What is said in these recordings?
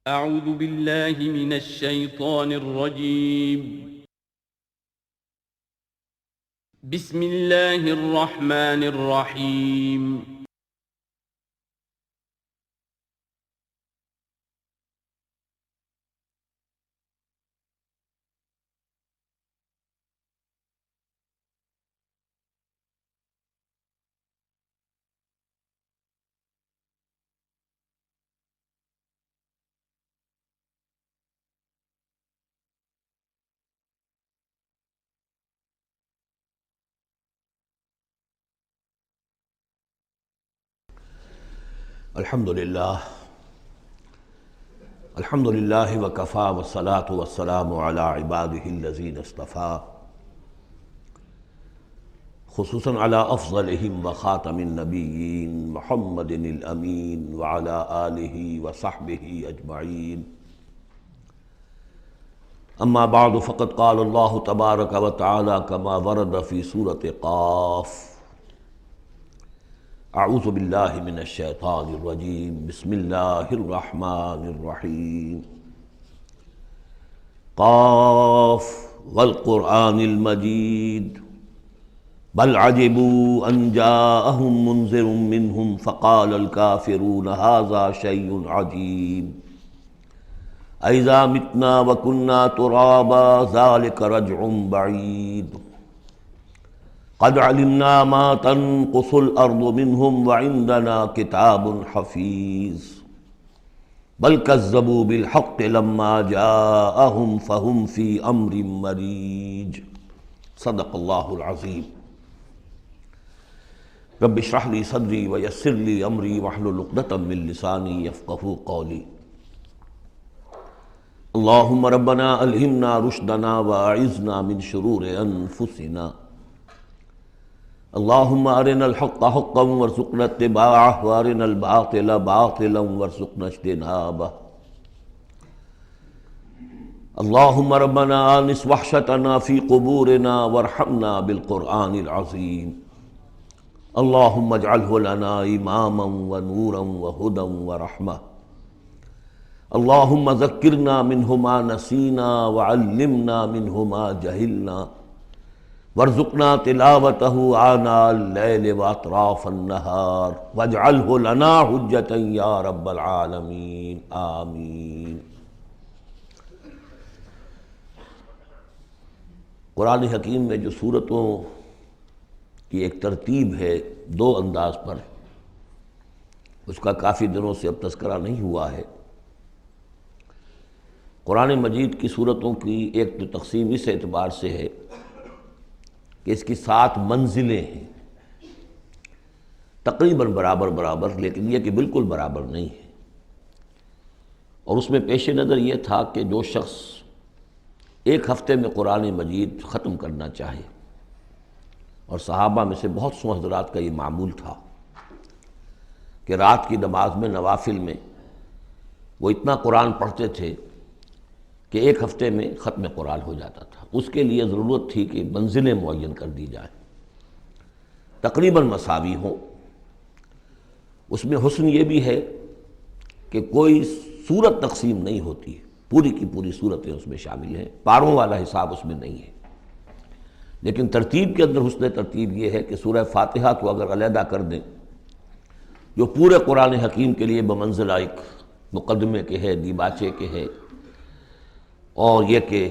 أعوذ بالله من الشيطان الرجيم. بسم الله الرحمن الرحيم. الحمد للہ وکفیٰ والصلاة والسلام علی عبادہ الذین اصطفیٰ، خصوصاً علی افضلہم وخاتم النبیین محمد الامین وعلی آلہ وصحبہ اجمعین. اما بعد فقد قال اللہ تبارک وتعالی کما ورد فی سورۃ قاف: اعوذ باللہ من الشیطان الرجیم، بسم اللہ الرحمن الرحیم. قاف والقرآن المجید بل عجبوا ان جاءهم منذر منهم فقال الكافرون هذا شيء عجیب أإذا متنا وكنا ترابا ذلك رجع بعید قد علمنا ما تنقص الأرض منهم وعندنا كتاب حفيظ بل كذبوا بالحق لما جاءهم فهم في أمر مريج. صدق الله العظيم. رب اشرح لي صدري ويسر لي أمري واحلل عقدة من لساني يفقهوا قولي. اللهم ربنا ألهمنا رشدنا وأعذنا من شرور أنفسنا. اللهم أرنا الحق حقا وارزقنا اتباعه وأرنا الباطل باطلا وارزقنا اجتنابه. اللهم ربنا آنس وحشتنا في قبورنا وارحمنا بالقرآن العظيم. اللهم اجعله لنا إماما ونورا وهدى ورحمة. اللهم ذكرنا منه ما نسينا وعلمنا منه ما جهلنا وارزقنا تلاوته آناء الليل وأطراف النهار واجعله لنا حجة يا رب العالمين آمین. قرآن حکیم میں جو سورتوں کی ایک ترتیب ہے دو انداز پر، اس کا کافی دنوں سے اب تذکرہ نہیں ہوا ہے. قرآن مجید کی سورتوں کی ایک تو تقسیم اس اعتبار سے ہے کہ اس کی 7 منزلیں ہیں، تقریباً برابر، لیکن یہ کہ بالکل برابر نہیں ہے. اور اس میں پیش نظر یہ تھا کہ جو شخص ایک ہفتے میں قرآن مجید ختم کرنا چاہے، اور صحابہ میں سے بہت سو حضرات کا یہ معمول تھا کہ رات کی نماز میں نوافل میں وہ اتنا قرآن پڑھتے تھے کہ ایک ہفتے میں ختم قرآن ہو جاتا تھا. اس کے لیے ضرورت تھی کہ منزلیں معین کر دی جائیں، تقریباً مساوی ہوں. اس میں حسن یہ بھی ہے کہ کوئی سورت تقسیم نہیں ہوتی، پوری کی پوری صورتیں اس میں شامل ہیں، پاروں والا حساب اس میں نہیں ہے. لیکن ترتیب کے اندر حسن ترتیب یہ ہے کہ سورہ فاتحہ کو اگر علیحدہ کر دیں، جو پورے قرآن حکیم کے لیے بمنزلہ ایک مقدمے کے ہے، دیباچے کے ہے، اور یہ کہ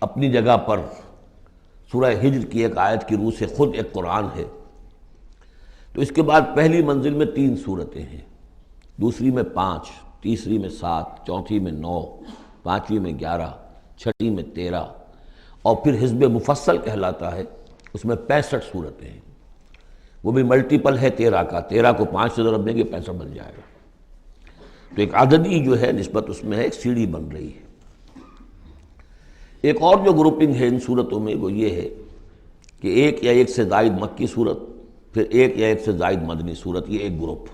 اپنی جگہ پر سورہ ہجر کی ایک آیت کی روح سے خود ایک قرآن ہے، تو اس کے بعد پہلی منزل میں 3 صورتیں ہیں، دوسری میں 5، تیسری میں 7، چوتھی میں 9، پانچویں میں 11، چھٹی میں 13، اور پھر حزب مفصل کہلاتا ہے، اس میں 65 صورتیں ہیں. وہ بھی ملٹیپل ہے 13 کا، 13 کو 5 سے ضرب دیں گے 65 بن جائے گا. تو ایک عددی جو ہے نسبت اس میں ہے، ایک سیڑھی بن رہی ہے. ایک اور جو گروپنگ ہے ان صورتوں میں وہ یہ ہے کہ ایک یا ایک سے زائد مکی صورت، پھر ایک یا ایک سے زائد مدنی صورت، یہ ایک گروپ،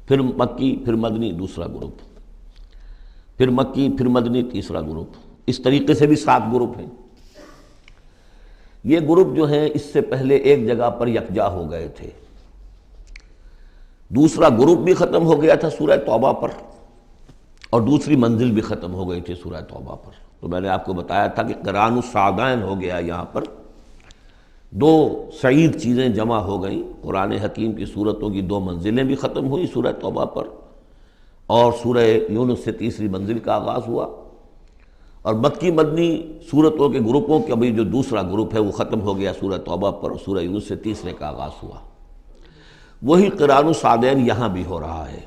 پھر مکی پھر مدنی دوسرا گروپ، پھر مکی پھر مدنی تیسرا گروپ. اس طریقے سے بھی 7 گروپ ہیں. یہ گروپ جو ہیں اس سے پہلے ایک جگہ پر یکجا ہو گئے تھے. دوسرا گروپ بھی ختم ہو گیا تھا سورہ توبہ پر، اور دوسری منزل بھی ختم ہو گئی تھی سورہ توبہ پر۔ تو میں نے آپ کو بتایا تھا کہ قران السعدین ہو گیا، یہاں پر دو سعید چیزیں جمع ہو گئیں۔ قرآن حکیم کی صورتوں کی دو منزلیں بھی ختم ہوئی سورہ توبہ پر، اور سورہ یونس سے تیسری منزل کا آغاز ہوا، اور مکی مدنی صورتوں کے گروپوں کا بھی جو دوسرا گروپ ہے وہ ختم ہو گیا سورہ توبہ پر، اور سورہ یونس سے تیسرے کا آغاز ہوا۔ وہی قران السعدین یہاں بھی ہو رہا ہے۔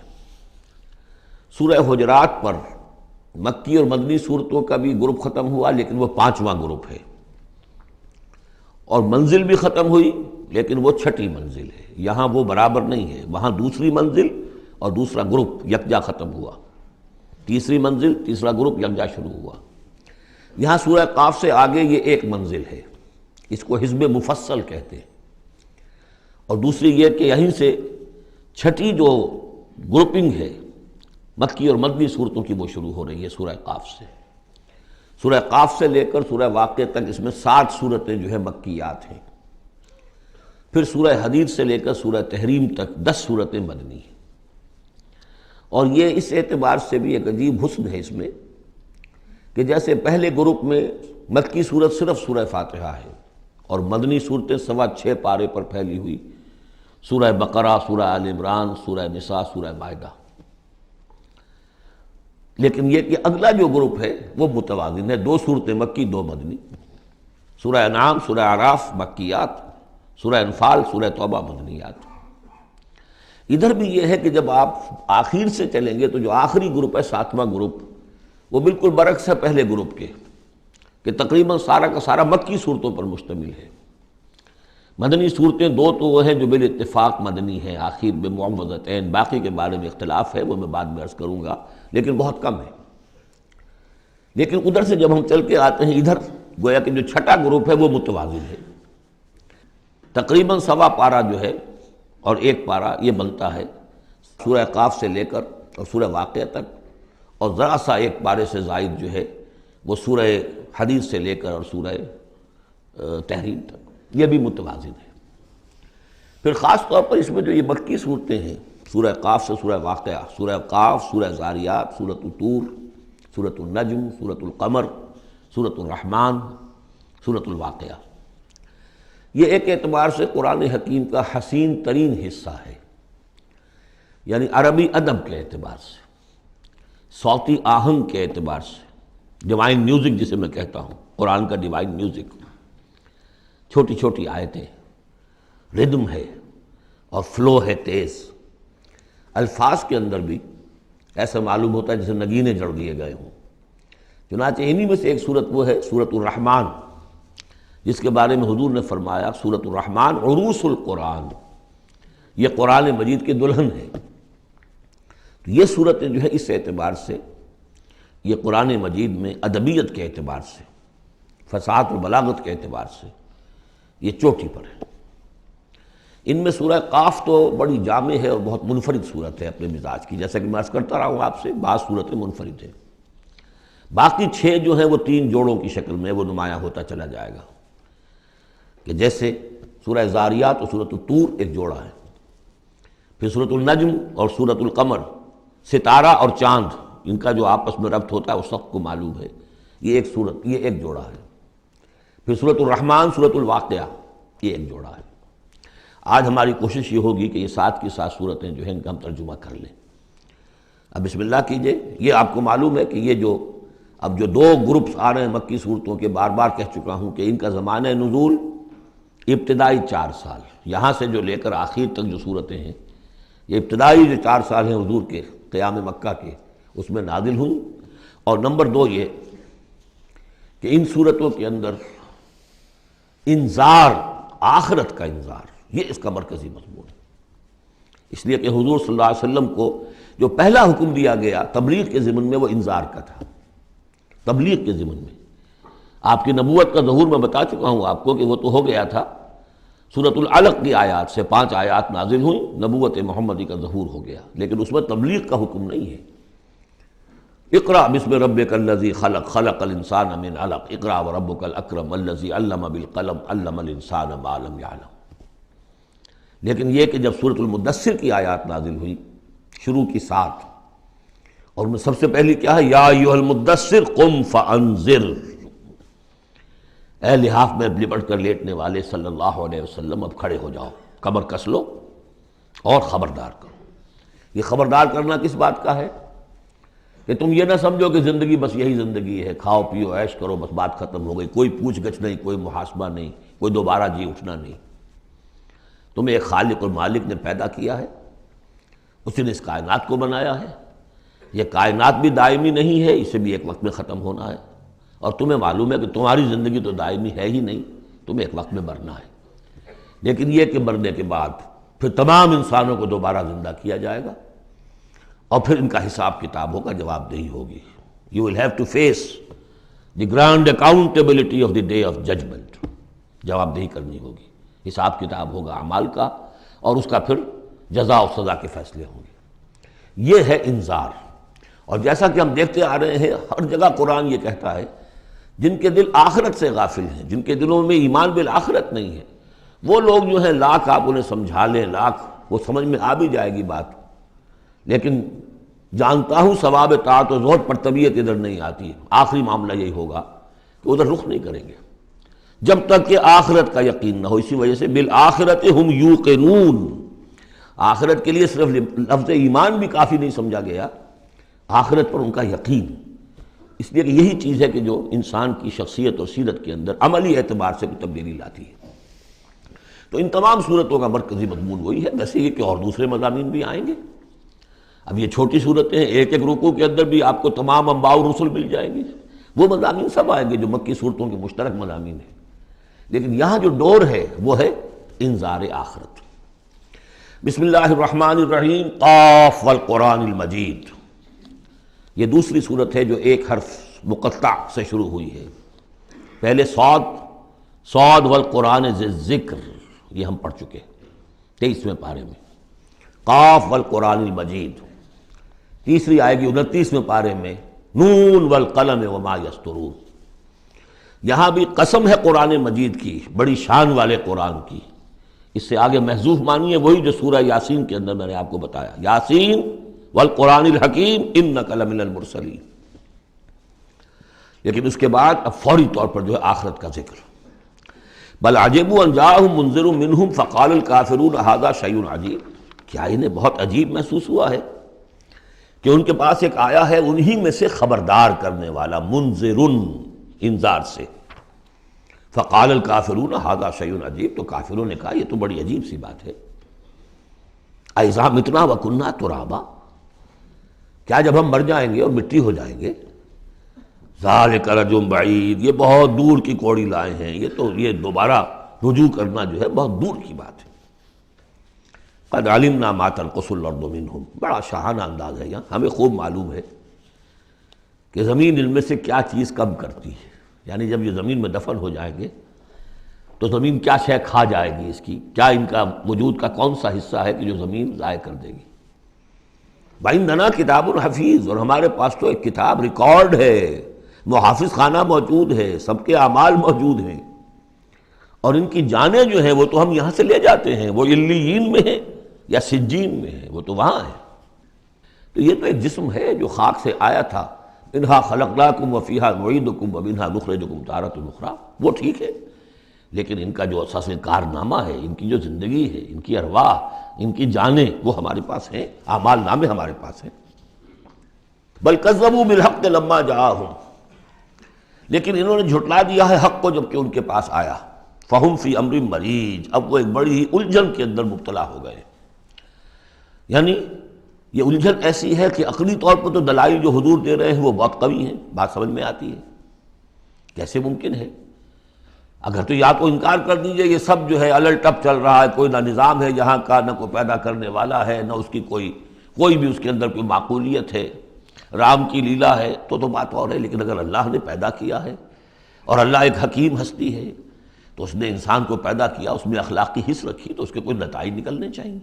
سورہ حجرات پر مکی اور مدنی صورتوں کا بھی گروپ ختم ہوا، لیکن وہ پانچواں گروپ ہے، اور منزل بھی ختم ہوئی لیکن وہ چھٹی منزل ہے۔ یہاں وہ برابر نہیں ہے، وہاں دوسری منزل اور دوسرا گروپ یکجا ختم ہوا، تیسری منزل تیسرا گروپ یکجا شروع ہوا۔ یہاں سورہ قاف سے آگے یہ ایک منزل ہے، اس کو حزب مفصل کہتے ہیں، اور دوسری یہ کہ یہیں سے چھٹی جو گروپنگ ہے مکی اور مدنی صورتوں کی وہ شروع ہو رہی ہے سورہ قاف سے۔ سورہ قاف سے لے کر سورہ واقعہ تک اس میں 60 صورتیں جو ہے مکیات ہیں، پھر سورہ حدید سے لے کر سورہ تحریم تک 10 صورتیں مدنی ہیں۔ اور یہ اس اعتبار سے بھی ایک عجیب حسن ہے اس میں کہ جیسے پہلے گروپ میں مکی صورت صرف سورہ فاتحہ ہے، اور مدنی صورتیں 6.25 پارے پر پھیلی ہوئی، سورہ بقرہ، سورہ آل عمران، سورہ نساء، سورہ مائدہ۔ لیکن یہ کہ اگلا جو گروپ ہے وہ متوازن ہے، 2 صورتیں مکی 2 مدنی، سورہ انعام، سورہ اعراف مکیات، سورہ انفال، سورہ توبہ مدنیات۔ ادھر بھی یہ ہے کہ جب آپ آخر سے چلیں گے تو جو آخری گروپ ہے 7واں گروپ، وہ بالکل برعکس ہے پہلے گروپ کے، کہ تقریباً سارا کا سارا مکی صورتوں پر مشتمل ہے۔ مدنی صورتیں 2 تو وہ ہیں جو بالاتفاق مدنی ہیں، آخر بمعوذتین، باقی کے بارے میں اختلاف ہے، وہ میں بعد میں عرض کروں گا، لیکن بہت کم ہے۔ لیکن ادھر سے جب ہم چل کے آتے ہیں ادھر، گویا کہ جو چھٹا گروپ ہے وہ متوازن ہے، تقریباً 1.25 پارہ جو ہے اور 1 پارہ یہ بنتا ہے سورہ قاف سے لے کر اور سورہ واقعہ تک، اور ذرا سا 1 پارے سے زائد جو ہے وہ سورہ حدید سے لے کر اور سورہ تحریم تک، یہ بھی متوازن ہے۔ پھر خاص طور پر اس میں جو یہ مکی صورتیں ہیں، سورہ قاف سے سورہ واقعہ، سورہ قاف، سورہ زاریات، سورۃ الطور، سورۃ النجم، سورۃ القمر، سورۃ الرحمن، سورۃ الواقعہ، یہ ایک اعتبار سے قرآن حکیم کا حسین ترین حصہ ہے، یعنی عربی ادب کے اعتبار سے، صوتی آہنگ کے اعتبار سے، ڈیوائن میوزک جسے میں کہتا ہوں، قرآن کا ڈیوائن میوزک، چھوٹی چھوٹی آیتیں، ردم ہے اور فلو ہے تیز، الفاظ کے اندر بھی ایسا معلوم ہوتا ہے جیسے نگینے جڑ دیے گئے ہوں۔ چنانچہ انہی میں سے ایک صورت وہ ہے سورۃ الرحمن، جس کے بارے میں حضور نے فرمایا سورۃ الرحمن عروس القرآن، یہ قرآن مجید کی دلہن ہے۔ تو یہ صورتیں جو ہے اس اعتبار سے، یہ قرآن مجید میں ادبیت کے اعتبار سے، فصاحت و بلاغت کے اعتبار سے یہ چوٹی پر ہے۔ ان میں سورہ قاف تو بڑی جامع ہے اور بہت منفرد صورت ہے اپنے مزاج کی، جیسا کہ میں عرض کرتا رہا ہوں آپ سے، بعض صورتیں منفرد ہیں، باقی 6 جو ہیں وہ 3 جوڑوں کی شکل میں وہ نمایاں ہوتا چلا جائے گا، کہ جیسے سورہ زاریات اور سورۃ الطور ایک جوڑا ہے، پھر سورۃ النجم اور سورۃ القمر، ستارہ اور چاند، ان کا جو آپس میں ربط ہوتا ہے وہ سب کو معلوم ہے، یہ ایک صورت، یہ ایک جوڑا ہے، پھر سورۃ الرحمن، سورۃ الواقعہ، یہ ایک جوڑا ہے۔ آج ہماری کوشش یہ ہوگی کہ یہ 7 کی 7 صورتیں جو ہیں ان کا ہم ترجمہ کر لیں۔ اب بسم اللہ کیجئے۔ یہ آپ کو معلوم ہے کہ یہ جو اب جو 2 گروپس آ رہے ہیں مکی صورتوں کے، بار بار کہہ چکا ہوں کہ ان کا زمانہ نزول ابتدائی 4 سال، یہاں سے جو لے کر آخر تک جو صورتیں ہیں، یہ ابتدائی جو 4 سال ہیں حضور کے قیام مکہ کے، اس میں نازل ہوئی۔ اور نمبر 2 یہ کہ ان صورتوں کے اندر انذار، آخرت کا انذار، یہ اس کا مرکزی مضمون ہے، اس لیے کہ حضور صلی اللہ علیہ وسلم کو جو پہلا حکم دیا گیا تبلیغ کے ضمن میں وہ انذار کا تھا، تبلیغ کے ضمن میں۔ آپ کی نبوت کا ظہور میں بتا چکا ہوں آپ کو کہ وہ تو ہو گیا تھا، سورۃ العلق کی آیات سے 5 آیات نازل ہوئیں، نبوت محمدی کا ظہور ہو گیا، لیکن اس میں تبلیغ کا حکم نہیں ہے۔ اقرأ بسم ربک الذی خلق، خلق الانسان من علق، اقرأ وربک الاکرم الذی علم بالقلم، علم الانسان ما لم یعلم۔ لیکن یہ کہ جب سورۃ المدثر کی آیات نازل ہوئی، شروع کی 7، اور ان میں سب سے پہلی کیا ہے؟ یا ایھا المدثر قم فانذر، اے لحاف میں لپٹ کر لیٹنے والے صلی اللہ علیہ وسلم اب کھڑے ہو جاؤ، کمر کس لو اور خبردار کرو۔ یہ خبردار کرنا کس بات کا ہے؟ کہ تم یہ نہ سمجھو کہ زندگی بس یہی زندگی ہے، کھاؤ پیو عیش کرو بس بات ختم ہو گئی، کوئی پوچھ گچھ نہیں، کوئی محاسبہ نہیں، کوئی دوبارہ جی اٹھنا نہیں۔ تمہیں ایک خالق اور مالک نے پیدا کیا ہے، اسی نے اس کائنات کو بنایا ہے، یہ کائنات بھی دائمی نہیں ہے، اسے بھی ایک وقت میں ختم ہونا ہے، اور تمہیں معلوم ہے کہ تمہاری زندگی تو دائمی ہے ہی نہیں، تمہیں ایک وقت میں مرنا ہے۔ لیکن یہ کہ مرنے کے بعد پھر تمام انسانوں کو دوبارہ زندہ کیا جائے گا، اور پھر ان کا حساب کتاب ہوگا، جواب دہی ہوگی۔ You will have to face the grand accountability of the day of judgment، جواب دہی کرنی ہوگی، حساب کتاب ہوگا اعمال کا، اور اس کا پھر جزا و سزا کے فیصلے ہوں گے۔ یہ ہے انذار۔ اور جیسا کہ ہم دیکھتے آ رہے ہیں، ہر جگہ قرآن یہ کہتا ہے جن کے دل آخرت سے غافل ہیں، جن کے دلوں میں ایمان بالآخرت نہیں ہے، وہ لوگ جو ہیں لاکھ آپ انہیں سمجھا لیں، لاکھ وہ سمجھ میں آ بھی جائے گی بات، لیکن جانتا ہوں ثواب طاعت و زہد پر طبیعت ادھر نہیں آتی۔ آخری معاملہ یہی ہوگا کہ ادھر رخ نہیں کریں گے جب تک کہ آخرت کا یقین نہ ہو۔ اسی وجہ سے بالآخرت ہم یوقنون، آخرت کے لیے صرف لفظ ایمان بھی کافی نہیں سمجھا گیا، آخرت پر ان کا یقین، اس لیے کہ یہی چیز ہے کہ جو انسان کی شخصیت اور سیرت کے اندر عملی اعتبار سے کوئی تبدیلی لاتی ہے۔ تو ان تمام صورتوں کا مرکزی مضمون وہی ہے، ویسے یہ کہ اور دوسرے مضامین بھی آئیں گے۔ اب یہ چھوٹی صورتیں ہیں، ایک ایک رکوع کے اندر بھی آپ کو تمام انباء و رسل مل جائیں گے، وہ مضامین سب آئیں گے جو مکی صورتوں کے مشترک مضامین ہیں، لیکن یہاں جو ڈور ہے وہ ہے انذار آخرت۔ بسم اللہ الرحمن الرحیم، قاف والقرآن المجید، یہ دوسری صورت ہے جو ایک حرف مقطع سے شروع ہوئی ہے۔ پہلے صاد والقرآن ذی الذکر، یہ ہم پڑھ چکے 23ویں پارے میں۔ قاف والقرآن المجید تیسری آئے گی 29ویں پارے میں، نون والقلم وما یسطرون۔ یہاں بھی قسم ہے قرآن مجید کی، بڑی شان والے قرآن کی۔ اس سے آگے محذوف معنی ہے وہی جو سورہ یاسین کے اندر میں نے آپ کو بتایا، یاسین والقرآن الحکیم انک لمن المرسلین۔ لیکن اس کے بعد اب فوری طور پر جو ہے آخرت کا ذکر۔ بل عجبوا ان جاءهم منذر منهم فقال الکافرون ھذا شیء عجیب، کیا انہیں بہت عجیب محسوس ہوا ہے کہ ان کے پاس ایک آیا ہے انہی میں سے خبردار کرنے والا، منذر، انذار سے۔ فقال الکافرون ھذا شیء عجیب، تو کافروں نے کہا یہ تو بڑی عجیب سی بات ہے۔ اذا متنا وکنا ترابا، کیا جب ہم مر جائیں گے اور مٹی ہو جائیں گے؟ ذالک رجل بعید، یہ بہت دور کی کوڑی لائے ہیں، یہ دوبارہ رجوع کرنا جو ہے بہت دور کی بات ہے۔ قد علمنا ما تنقص الارض منہم، بڑا شاہانہ انداز ہے یہاں، ہمیں خوب معلوم ہے کہ زمین ان میں سے کیا چیز کم کرتی ہے، یعنی جب یہ زمین میں دفن ہو جائیں گے تو زمین کیا شے کھا جائے گی، اس کی کیا، ان کا وجود کا کون سا حصہ ہے کہ جو زمین ضائع کر دے گی۔ وَعِندَنَا کتاب حفیظ، اور ہمارے پاس تو ایک کتاب ریکارڈ ہے، محافظ خانہ موجود ہے، سب کے اعمال موجود ہیں، اور ان کی جانیں جو ہیں وہ تو ہم یہاں سے لے جاتے ہیں، وہ علیین میں ہیں یا سجین میں ہے، وہ تو وہاں ہے۔ تو یہ تو ایک جسم ہے جو خاک سے آیا تھا، منہا خلقناکم وفیہا نعیدکم ومنہا نخرجکم تارۃ اخری، وہ ٹھیک ہے، لیکن ان کا جو اساس کارنامہ ہے، ان کی جو زندگی ہے، ان کی ارواح، ان کی جانیں، وہ ہمارے پاس ہیں، اعمال نامے ہمارے پاس ہیں۔ بل کذبوا بالحق لما جاءہم، لیکن انہوں نے جھٹلا دیا ہے حق کو جب کہ ان کے پاس آیا۔ فہم فی امر مریج، اب وہ ایک بڑی ہی الجھن کے اندر مبتلا ہو گئے۔ یعنی یہ الجھن ایسی ہے کہ عقلی طور پر تو دلائل جو حضور دے رہے ہیں وہ بہت قوی ہیں، بات سمجھ میں آتی ہے، کیسے ممکن ہے؟ اگر تو یا تو انکار کر دیجئے یہ سب جو ہے الٹ ٹپ چل رہا ہے، کوئی نہ نظام ہے یہاں کا، نہ کوئی پیدا کرنے والا ہے، نہ اس کی کوئی بھی اس کے اندر کوئی معقولیت ہے، رام کی لیلا ہے تو بات اور ہے، لیکن اگر اللہ نے پیدا کیا ہے اور اللہ ایک حکیم ہستی ہے تو اس نے انسان کو پیدا کیا، اس میں اخلاق کی حص رکھی، تو اس کے کوئی نتائج نکلنے چاہیے۔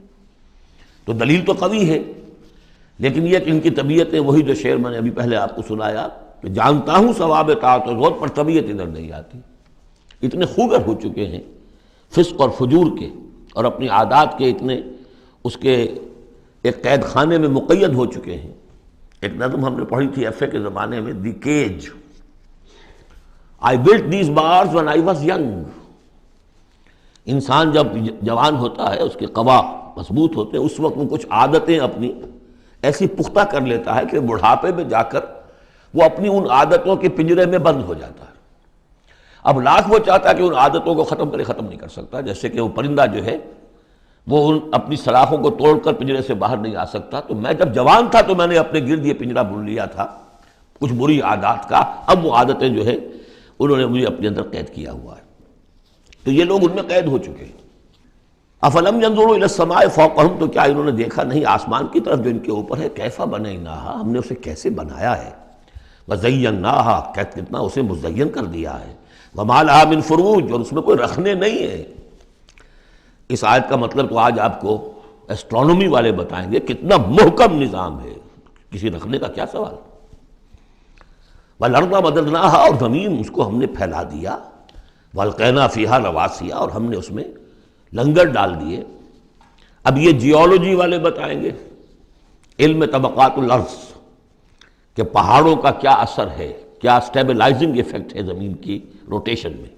تو دلیل تو قوی ہے، لیکن یہ کہ ان کی طبیعتیں وہی جو شعر میں نے ابھی پہلے آپ کو سنایا کہ جانتا ہوں ثواب طاعت و زہد پر طبیعت ادھر نہیں آتی، اتنے خوگر ہو چکے ہیں فسق اور فجور کے، اور اپنی عادات کے اتنے اس کے ایک قید خانے میں مقید ہو چکے ہیں، ایک نظم ہم نے پڑھی تھی ایف اے کے زمانے میں، the cage, I built these bars when I was young. انسان جب جوان ہوتا ہے، اس کے قوا مضبوط ہوتے ہیں، اس وقت وہ کچھ عادتیں اپنی ایسی پختہ کر لیتا ہے کہ بڑھاپے میں جا کر وہ اپنی ان عادتوں کے پنجرے میں بند ہو جاتا ہے۔ اب لاکھ وہ چاہتا ہے کہ ان عادتوں کو ختم کرے، ختم نہیں کر سکتا، جیسے کہ وہ پرندہ جو ہے وہ ان اپنی سلاخوں کو توڑ کر پنجرے سے باہر نہیں آ سکتا۔ تو میں جب جوان تھا تو میں نے اپنے گرد یہ پنجرا بن لیا تھا کچھ بری عادات کا، اب وہ عادتیں جو ہے انہوں نے مجھے اپنے اندر قید کیا ہوا ہے۔ تو یہ لوگ ان میں قید ہو چکے ہیں۔ افلم ينظروا الى السماء فوقهم، تو کیا انہوں نے دیکھا نہیں آسمان کی طرف جو ان کے اوپر ہے، کیف بنیناها، ہم نے اسے کیسے بنایا ہے، وزیناها، کتنا اسے مزین کر دیا ہے، وما لها من فروج، اور اس میں کوئی رکھنے نہیں ہے۔ اس آیت کا مطلب تو آج آپ کو ایسٹرونومی والے بتائیں گے، کتنا محکم نظام ہے، کسی رکھنے کا کیا سوال۔ والارض مددناها، اور زمین اس کو ہم نے پھیلا دیا، والقینا فیہا رواسیا، اور ہم نے اس میں لنگر ڈال دیے۔ اب یہ جیولوجی والے بتائیں گے، علم طبقات الارض، کہ پہاڑوں کا کیا اثر ہے، کیا سٹیبلائزنگ ایفیکٹ ہے زمین کی روٹیشن میں۔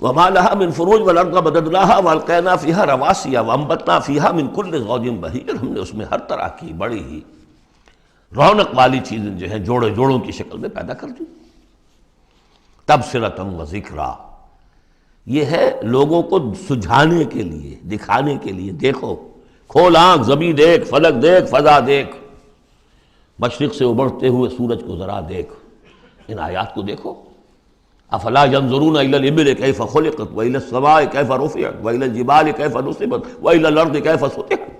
وما لها من فروج والارض مددناها والقینا فیہا رواسیا وانبتنا فیہا من کل زوج بہیج، ہم نے اس میں ہر طرح کی بڑی ہی رونق والی چیزیں جو ہیں جوڑے جوڑوں کی شکل میں پیدا کر دی۔ تبصرۃ و ذکریٰ، یہ ہے لوگوں کو سجھانے کے لیے، دکھانے کے لیے، دیکھو، کھول آنکھ، زمین دیکھ، فلک دیکھ، فضا دیکھ، مشرق سے ابھرتے ہوئے سورج کو ذرا دیکھ، ان آیات کو دیکھو۔ افلا ينظرون الى الابل كيف خلقت والى السماء كيف رفعت والى الجبال كيف نصبت والى الارض كيف سطحت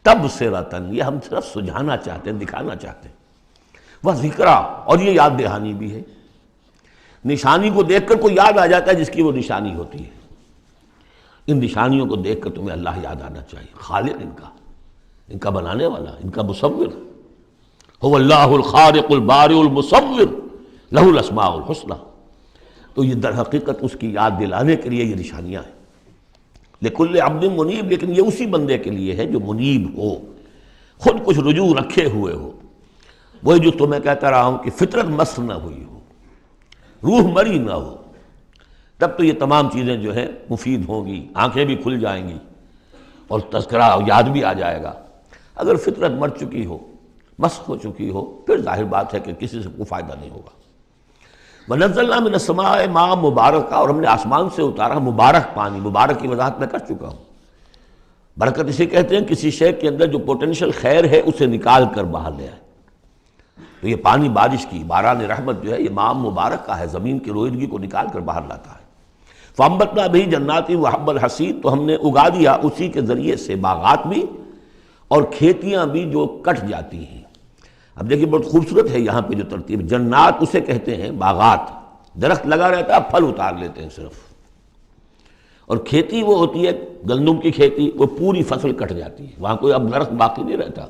تبصرۃ، یہ ہم صرف سجھانا چاہتے ہیں، دکھانا چاہتے ہیں، وہ ذکرا، اور یہ یاد دہانی بھی ہے۔ نشانی کو دیکھ کر کوئی یاد آ جاتا ہے جس کی وہ نشانی ہوتی ہے۔ ان نشانیوں کو دیکھ کر تمہیں اللہ یاد آنا چاہیے، خالق ان کا بنانے والا، ان کا مصور، هو اللہ الخالق البارئ المصور لہ الاسماء الحسنی۔ تو یہ در حقیقت اس کی یاد دلانے کے لیے یہ نشانیاں ہیں۔ لکل عبد منیب، لیکن یہ اسی بندے کے لیے ہے جو منیب ہو، خود کچھ رجوع رکھے ہوئے ہو، وہی جو تمہیں کہتا رہا ہوں کہ فطرت مس نہ ہوئی ہو، روح مری نہ ہو، تب تو یہ تمام چیزیں جو ہیں مفید ہوں گی، آنکھیں بھی کھل جائیں گی اور تذکرہ یاد بھی آ جائے گا۔ اگر فطرت مر چکی ہو، مس ہو چکی ہو، پھر ظاہر بات ہے کہ کسی سے کوئی فائدہ نہیں ہوگا۔ وَنَزَّلْنَا مِنَ السَّمَاءِ مَاءً مُبَارَكًا، اور ہم نے آسمان سے اتارا مبارک پانی۔ مبارک کی وضاحت میں کر چکا ہوں۔ برکت اسے کہتے ہیں کسی شے کے اندر جو پوٹینشیل خیر ہے اسے نکال کر باہر لے آئے۔ تو یہ پانی بارش کی، باران رحمت جو ہے، یہ ماء مبارک کا ہے، زمین کی روئیدگی کو نکال کر باہر لاتا ہے۔ فَأَنبَتْنَا بِهِ جَنَّاتٍ وَحَبَّ الْحَصِيدِ، تو ہم نے اگا دیا اسی کے ذریعے سے باغات بھی اور کھیتیاں بھی جو کٹ جاتی ہیں۔ اب دیکھیے بہت خوبصورت ہے یہاں پہ جو ترتیب، جنات اسے کہتے ہیں باغات، درخت لگا رہتا ہے، پھل اتار لیتے ہیں صرف، اور کھیتی وہ ہوتی ہے گندم کی کھیتی، وہ پوری فصل کٹ جاتی ہے، وہاں کوئی اب درخت باقی نہیں رہتا۔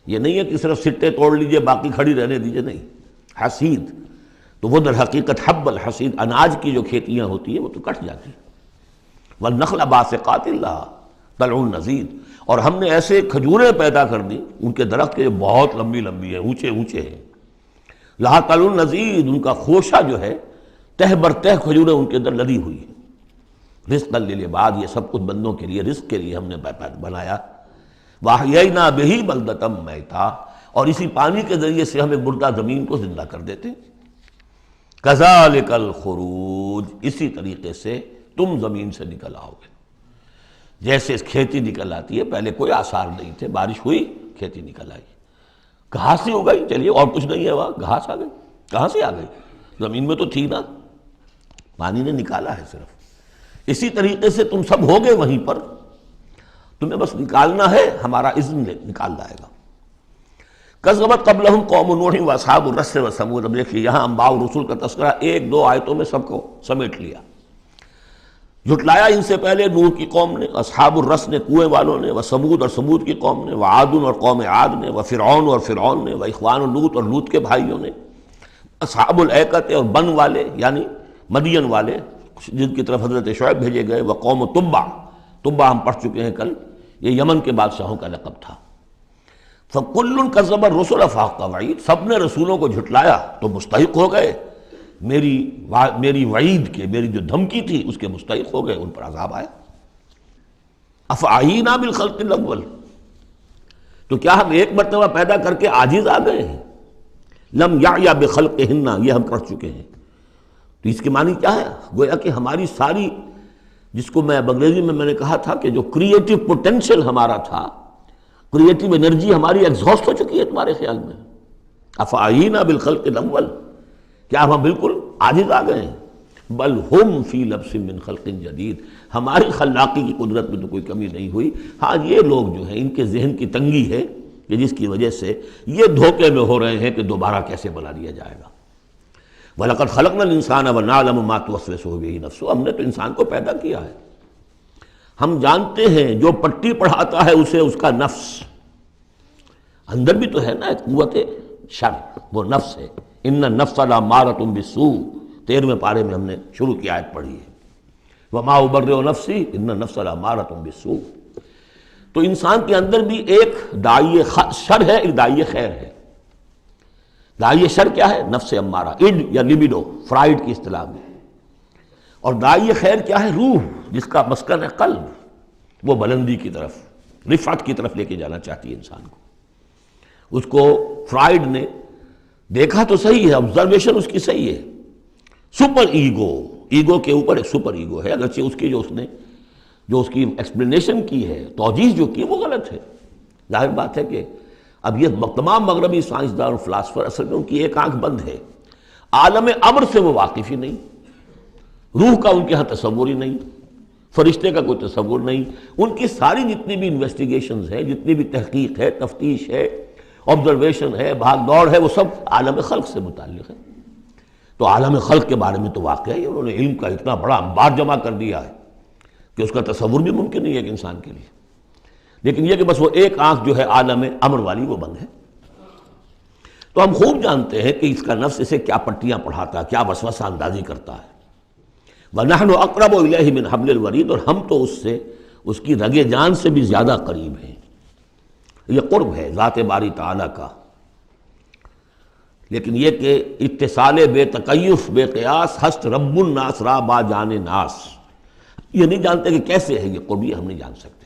یہ نہیں ہے کہ صرف سٹے توڑ لیجئے باقی کھڑی رہنے دیجئے، نہیں، حصید تو وہ در حقیقت حب الحصید، اناج کی جو کھیتیاں ہوتی ہیں وہ تو کٹ جاتی ہیں۔ والنخل باسقات لها طلع نضید، اور ہم نے ایسے کھجوریں پیدا کر دی، ان کے درخت کے جو بہت لمبی لمبی ہیں، اونچے اونچے ہیں، لہا طلع نضید، ان کا خوشہ جو ہے تہ بر تہ کھجوریں ان کے اندر لدی ہوئی ہیں۔ رزقا للعباد، یہ سب کچھ بندوں کے لیے، رزق کے لیے ہم نے بنایا۔ وَأَحْيَيْنَا بِهِ بَلْدَةً مَيْتًا، اور اسی پانی کے ذریعے سے ہمیں مردہ زمین کو زندہ کر دیتے۔ كَذَلِكَ الْخُرُوجُ، اسی طریقے سے تم زمین سے نکل آؤ گے، جیسے کھیتی نکل آتی ہے، پہلے کوئی آثار نہیں تھے، بارش ہوئی کھیتی نکل آئی، گھاس ہی ہو گئی، چلیے اور کچھ نہیں ہے، وہاں گھاس آ گئی، کہاں سے آ گئی؟ زمین میں تو تھی نا، پانی نے نکالا ہے صرف۔ اسی طریقے سے تم سب ہوگے وہیں پر، تمہیں بس نکالنا ہے، ہمارا اذن نکال لائے گا۔ کذبت قبلہم قوم نوح واصحاب الرس وثمود، اب دیکھیے یہاں انباء و رسول کا تذکرہ ایک دو آیتوں میں سب کو سمیٹ لیا۔ جھٹلایا ان سے پہلے نوح کی قوم نے، اصحاب الرس نے، کنویں والوں نے، وثمود اور ثمود کی قوم نے، وعاد اور قوم عاد نے، وفرعون اور فرعون نے، واخوان لوط اور لوط کے بھائیوں نے، اصحاب الایکۃ اور بن والے یعنی مدین والے جن کی طرف حضرت شعیب بھیجے گئے، وقوم تبع، تبع ہم پڑھ چکے ہیں کل، یہ یمن کے بادشاہوں کا لقب تھا۔ فَكُلٌّ كَذَّبَ الرُّسُلَ فَحَقَّ وَعِيدِ، سب نے رسولوں کو جھٹلایا تو مستحق ہو گئے میری وعید کے، میری جو دھمکی تھی اس کے مستحق ہو گئے، ان پر عذاب آیا۔ أَفَعَيِينَا بِالْخَلْقِ الْأَوَّلِ، تو کیا ہم ایک مرتبہ پیدا کر کے عاجز آ گئے ہیں؟ لم یعیا بخلقہن، یہ ہم پڑھ چکے ہیں۔ تو اس کے معنی کیا ہے؟ گویا کہ ہماری ساری، جس کو میں انگریزی میں نے کہا تھا کہ جو کریٹو پوٹینشل ہمارا تھا، کریٹو انرجی ہماری ایگزاسٹ ہو چکی ہے تمہارے خیال میں؟ افعینا بالخلق الاول، کیا ہم بالکل عاجز آ گئے ہیں؟ بل ہم فی لبس من خلق جدید، ہماری خلاقی کی قدرت میں تو کوئی کمی نہیں ہوئی، ہاں یہ لوگ جو ہیں ان کے ذہن کی تنگی ہے کہ جس کی وجہ سے یہ دھوکے میں ہو رہے ہیں کہ دوبارہ کیسے بنا لیا جائے گا۔ وَلَقَدْ خَلَقْنَا الْإِنسَانَ وَنَعْلَمُ مَا تُوَسْوِسُ بِهِ نَفْسُهُ، ہم نے تو انسان کو پیدا کیا ہے، ہم جانتے ہیں جو پٹی پڑھاتا ہے اسے اس کا نفس، اندر بھی تو ہے نا ایک قوت شر، وہ نفس ہے۔ ان النفس لامارۃ بالسوء، 13ویں پارے میں ہم نے شروع کی آیت پڑھی ہے، وما ابرئ نفسی ان النفس لامارۃ بالسوء۔ تو انسان کے اندر بھی ایک داعی شر ہے، ایک داعی خیر ہے۔ داعی شر کیا ہے؟ نفس امارہ، اڈ یا لبیڈو فرائیڈ کی اصطلاح میں، اور داعی خیر کیا ہے؟ روح، جس کا مسکن ہے قلب، وہ بلندی کی طرف، رفعت کی طرف لے کے جانا چاہتی ہے انسان کو۔ اس کو فرائیڈ نے دیکھا تو صحیح ہے، آبزرویشن اس کی صحیح ہے، سپر ایگو کے اوپر ایک سپر ایگو ہے، اگرچہ اس کی جو اس کی ایکسپلینیشن کی ہے، توجیہ جو کی، وہ غلط ہے۔ ظاہر بات ہے کہ اب یہ تمام مغربی سائنسدان اور فلاسفر اصل میں ان کی ایک آنکھ بند ہے، عالم امر سے وہ واقف ہی نہیں، روح کا ان کے ہاں تصور ہی نہیں، فرشتے کا کوئی تصور نہیں، ان کی ساری جتنی بھی انویسٹیگیشنز ہے، جتنی بھی تحقیق ہے، تفتیش ہے، آبزرویشن ہے، بھاگ دوڑ ہے، وہ سب عالم خلق سے متعلق ہے۔ تو عالم خلق کے بارے میں تو واقعہ ہی انہوں نے علم کا اتنا بڑا انبار جمع کر دیا ہے کہ اس کا تصور بھی ممکن نہیں ہے ایک انسان کے لیے، لیکن یہ کہ بس وہ ایک آنکھ جو ہے عالم امر والی وہ بند ہے۔ تو ہم خوب جانتے ہیں کہ اس کا نفس اسے کیا پٹیاں پڑھاتا ہے، کیا وسوسہ اندازی کرتا ہے۔ وَنَحْنُ أَقْرَبُ إِلَيْهِ مِنْ حَبْلِ الْوَرِيدِ، اور ہم تو اس سے، اس کی رگ جان سے بھی زیادہ قریب ہیں۔ یہ قرب ہے ذات باری تعالیٰ کا، لیکن یہ کہ اتصال بے تکیف بے قیاس ہست رب الناس را با جان ناس، یہ نہیں جانتے کہ کیسے ہے یہ قرب، یہ ہم نہیں جان سکتے۔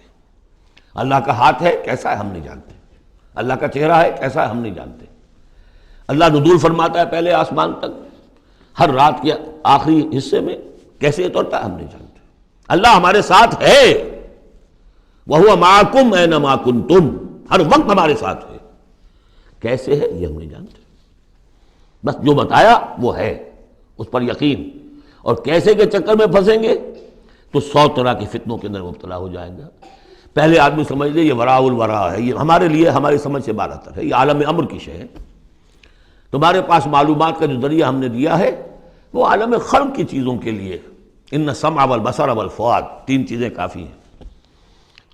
اللہ کا ہاتھ ہے کیسا ہے ہم نہیں جانتے، اللہ کا چہرہ ہے کیسا ہے ہم نہیں جانتے، اللہ نزول فرماتا ہے پہلے آسمان تک ہر رات کے آخری حصے میں، کیسے اترتا ہے ہم نہیں جانتے۔ اللہ ہمارے ساتھ ہے، وَهُوَ مَعَكُمْ أَيْنَمَا كُنْتُمْ، ہر وقت ہمارے ساتھ ہے، کیسے ہے یہ ہم نہیں جانتے، بس جو بتایا وہ ہے، اس پر یقین، اور کیسے کے چکر میں پھنسیں گے تو 100 طرح کی فتنوں کے اندر مبتلا ہو جائیں گا۔ پہلے آدمی سمجھ لے یہ وراء الورا ہے، یہ ہمارے لیے ہماری سمجھ سے بالاتر ہے، یہ عالم امر کی شے ہے۔ تمہارے پاس معلومات کا جو ذریعہ ہم نے دیا ہے وہ عالم خلق کی چیزوں کے لیے، ان السمع والبصر والفؤاد، 3 چیزیں کافی ہیں۔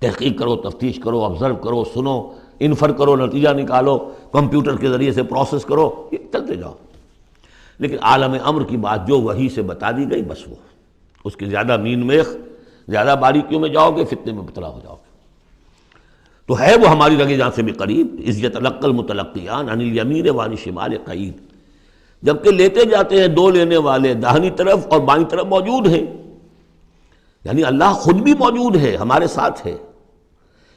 تحقیق کرو، تفتیش کرو، آبزرو کرو، سنو، انفر کرو، نتیجہ نکالو، کمپیوٹر کے ذریعے سے پروسیس کرو، یہ چلتے جاؤ۔ لیکن عالم امر کی بات جو وحی سے بتا دی گئی، بس وہ، اس کی زیادہ مین میخ، زیادہ باریکیوں میں جاؤ گے فتنے میں مبتلا ہو جاؤ گے۔ تو ہے وہ ہماری رگ جان سے بھی قریب، اذ یتلقی المتلقیان عن الیمین وعن الشمال قعید، جبکہ لیتے جاتے ہیں دو لینے والے داہنی طرف اور بائیں طرف موجود ہیں، یعنی اللہ خود بھی موجود ہے، ہمارے ساتھ ہے،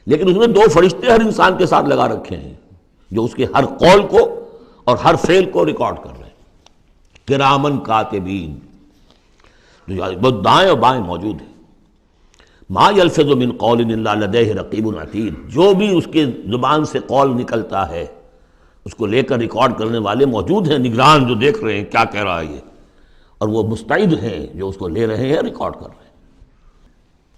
لیکن اس نے 2 فرشتے ہر انسان کے ساتھ لگا رکھے ہیں جو اس کے ہر قول کو اور ہر فعل کو ریکارڈ کر رہے ہیں، کرامن کاتبین، جو دائیں اور بائیں موجود ہیں۔ ما یلفظ من قول الا لدیہ رقیب عتید، جو بھی اس کے زبان سے قول نکلتا ہے اس کو لے کر ریکارڈ کرنے والے موجود ہیں، نگران جو دیکھ رہے ہیں کیا کہہ رہا ہے یہ، اور وہ مستعد ہیں جو اس کو لے رہے ہیں، ریکارڈ کر رہے ہیں۔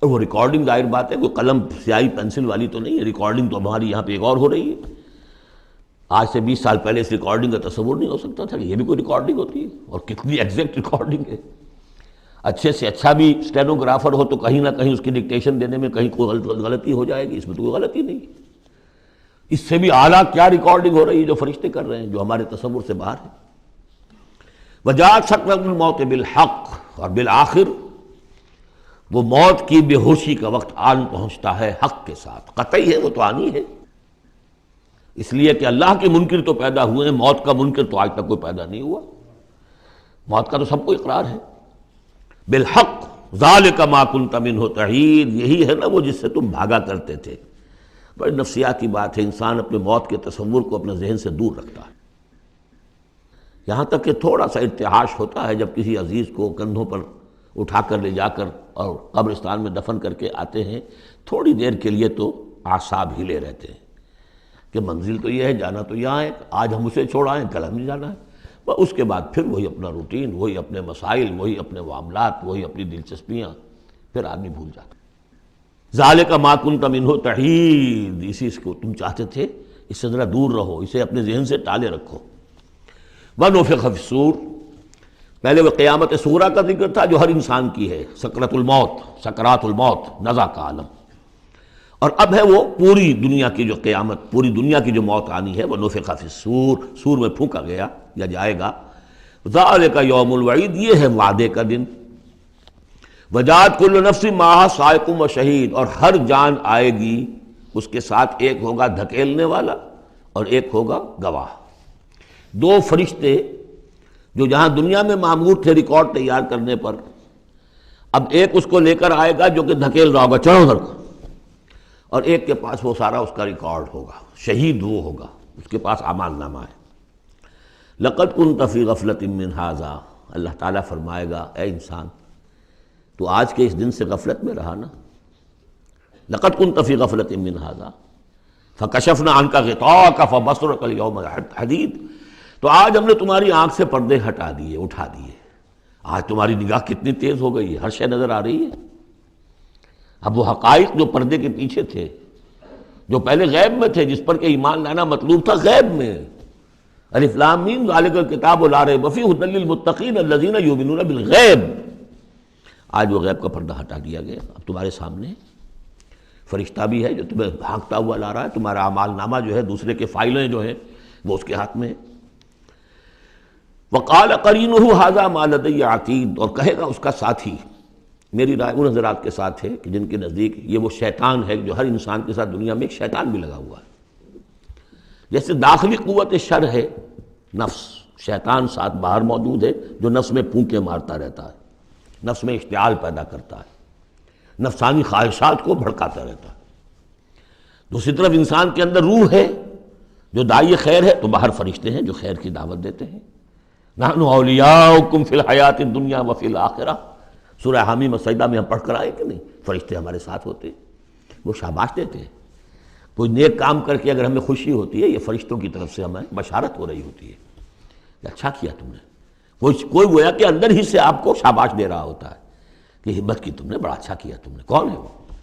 اور وہ ریکارڈنگ ظاہر بات ہے کوئی قلم سیاہی پینسل والی تو نہیں ہے، ریکارڈنگ تو ہماری یہاں پہ ایک اور ہو رہی ہے۔ آج سے 20 سال پہلے اس ریکارڈنگ کا تصور نہیں ہو سکتا تھا کہ یہ بھی کوئی ریکارڈنگ ہوتی ہے، اور کتنی ایگزیکٹ ریکارڈنگ ہے۔ اچھے سے اچھا بھی اسٹینوگرافر ہو تو کہیں نہ کہیں اس کی ڈکٹیشن دینے میں کہیں کوئی غلطی ہو جائے گی، اس میں تو کوئی غلطی نہیں، اس سے بھی اعلیٰ کیا ریکارڈنگ ہو رہی ہے جو فرشتے کر رہے ہیں، جو ہمارے تصور سے باہر ہے۔ وجاءت سکرۃ الموت بالحق، اور بالآخر وہ موت کی بے ہوشی کا وقت آن پہنچتا ہے حق کے ساتھ، قطعی ہے وہ تو آنی ہے۔ اس لیے کہ اللہ کے منکر تو پیدا ہوئے ہیں، موت کا منکر تو آج تک کوئی پیدا نہیں ہوا۔ موت کا تو سب کو اقرار ہے۔ بالحق ذالک ما کنت منہ تحید، یہی ہے نا وہ جس سے تم بھاگا کرتے تھے۔ بڑی نفسیاتی بات ہے، انسان اپنے موت کے تصور کو اپنے ذہن سے دور رکھتا ہے، یہاں تک کہ تھوڑا سا ارتعاش ہوتا ہے جب کسی عزیز کو کندھوں پر اٹھا کر لے جا کر اور قبرستان میں دفن کر کے آتے ہیں، تھوڑی دیر کے لیے تو اعصاب ہلے رہتے ہیں کہ منزل تو یہ ہے، جانا تو یہاں ہے، آج ہم اسے چھوڑ آئیں کل ہمیں جانا ہے۔ اس کے بعد پھر وہی اپنا روٹین، وہی اپنے مسائل، وہی اپنے معاملات، وہی اپنی دلچسپیاں، پھر آدمی بھول جاتا ہے۔ ذالک ما کنت منہ تحید، اسی کو تم چاہتے تھے، اس سے ذرا دور رہو، اسے اپنے ذہن سے ٹالے رکھو۔ ونفخ فی الصور، پہلے وہ قیامت صغریٰ کا ذکر تھا جو ہر انسان کی ہے، سکرۃ الموت، سکرات الموت، نزع کا عالم، اور اب ہے وہ پوری دنیا کی جو قیامت، پوری دنیا کی جو موت آنی ہے، ونفخ فی الصور، سور میں پھونکا گیا یا جائے گا۔ ذالک یوم الوعید، یہ ہے وعدے کا دن۔ وجاءت کل نفس معہا سائق و شہید، اور ہر جان آئے گی، اس کے ساتھ ایک ہوگا دھکیلنے والا اور ایک ہوگا گواہ۔ دو فرشتے جو جہاں دنیا میں مامور تھے ریکارڈ تیار کرنے پر، اب ایک اس کو لے کر آئے گا جو کہ دھکیل رہا ہوگا، چڑھو ادھر کو، اور ایک کے پاس وہ سارا اس کا ریکارڈ ہوگا، شہید وہ ہوگا، اس کے پاس اعمال نامہ ہے۔ لقد كنت في غفلة من هذا، اللہ تعالیٰ فرمائے گا اے انسان تو آج کے اس دن سے غفلت میں رہا نا، لقد كنت في غفلة من هذا فكشفنا عنك غطاءك فبصرك اليوم حديد، تو آج ہم نے تمہاری آنکھ سے پردے ہٹا دیے، اٹھا دیے، آج تمہاری نگاہ کتنی تیز ہو گئی ہے، ہر شے نظر آ رہی ہے۔ اب وہ حقائق جو پردے کے پیچھے تھے، جو پہلے غیب میں تھے، جس پر کہ ایمان لانا مطلوب تھا غیب میں، الف لام میم ذالک الکتاب لا ریب فیہ ھدی للمتقین الذین یؤمنون بالغیب، آج وہ غیب کا پردہ ہٹا دیا گیا، اب تمہارے سامنے فرشتہ بھی ہے جو تمہیں بھانکتا ہوا لا رہا ہے، تمہارا اعمال نامہ جو ہے، دوسرے کے فائلیں جو ہیں وہ اس کے ہاتھ میں ہے۔ وقال قرینہ ھذا ما لدی عتید، اور کہے گا اس کا ساتھی، میری رائے ان حضرات کے ساتھ ہے کہ جن کے نزدیک یہ وہ شیطان ہے جو ہر انسان کے ساتھ دنیا میں ایک شیطان بھی لگا ہوا ہے، جیسے داخلی قوت شر ہے نفس، شیطان ساتھ باہر موجود ہے جو نفس میں پھونکے مارتا رہتا ہے، نفس میں اشتعال پیدا کرتا ہے، نفسانی خواہشات کو بھڑکاتا رہتا ہے۔ دوسری طرف انسان کے اندر روح ہے جو داعی خیر ہے، تو باہر فرشتے ہیں جو خیر کی دعوت دیتے ہیں۔ نحن اولیاؤکم فی الحیات الدنیا وفی الآخرہ، سورہ حامیم السجدہ میں ہم پڑھ کر آئے کہ نہیں، فرشتے ہمارے ساتھ ہوتے ہیں، وہ شاباش دیتے ہیں۔ کوئی نیک کام کر کے اگر ہمیں خوشی ہوتی ہے، یہ فرشتوں کی طرف سے ہمیں بشارت ہو رہی ہوتی ہے کہ اچھا کیا تم نے، کوئی گویا کہ اندر ہی سے آپ کو شاباش دے رہا ہوتا ہے کہ ہمت کی تم نے، بڑا اچھا کیا تم نے۔ کون ہے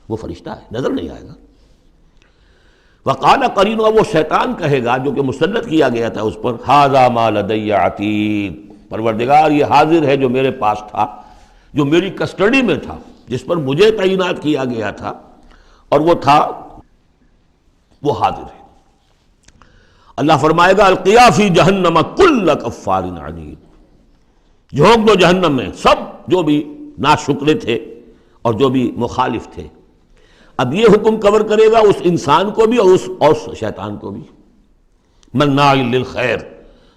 وہ فرشتہ ہے، نظر نہیں آئے گا۔ وقال قرینہ، وہ شیطان کہے گا جو کہ مسلط کیا گیا تھا اس پر، ھذا ما لدی عتید، پروردگار یہ حاضر ہے جو میرے پاس تھا، جو میری کسٹڈی میں تھا، جس پر مجھے تعینات کیا گیا تھا، اور وہ تھا، وہ حاضر ہے۔ اللہ فرمائے گا القیا فی جہنم کل کفار عنید، جھونک دو جہنم میں سب جو بھی ناشکرے تھے اور جو بھی مخالف تھے۔ اب یہ حکم کور کرے گا اس انسان کو بھی اور اس شیطان کو بھی۔ مناع للخیر،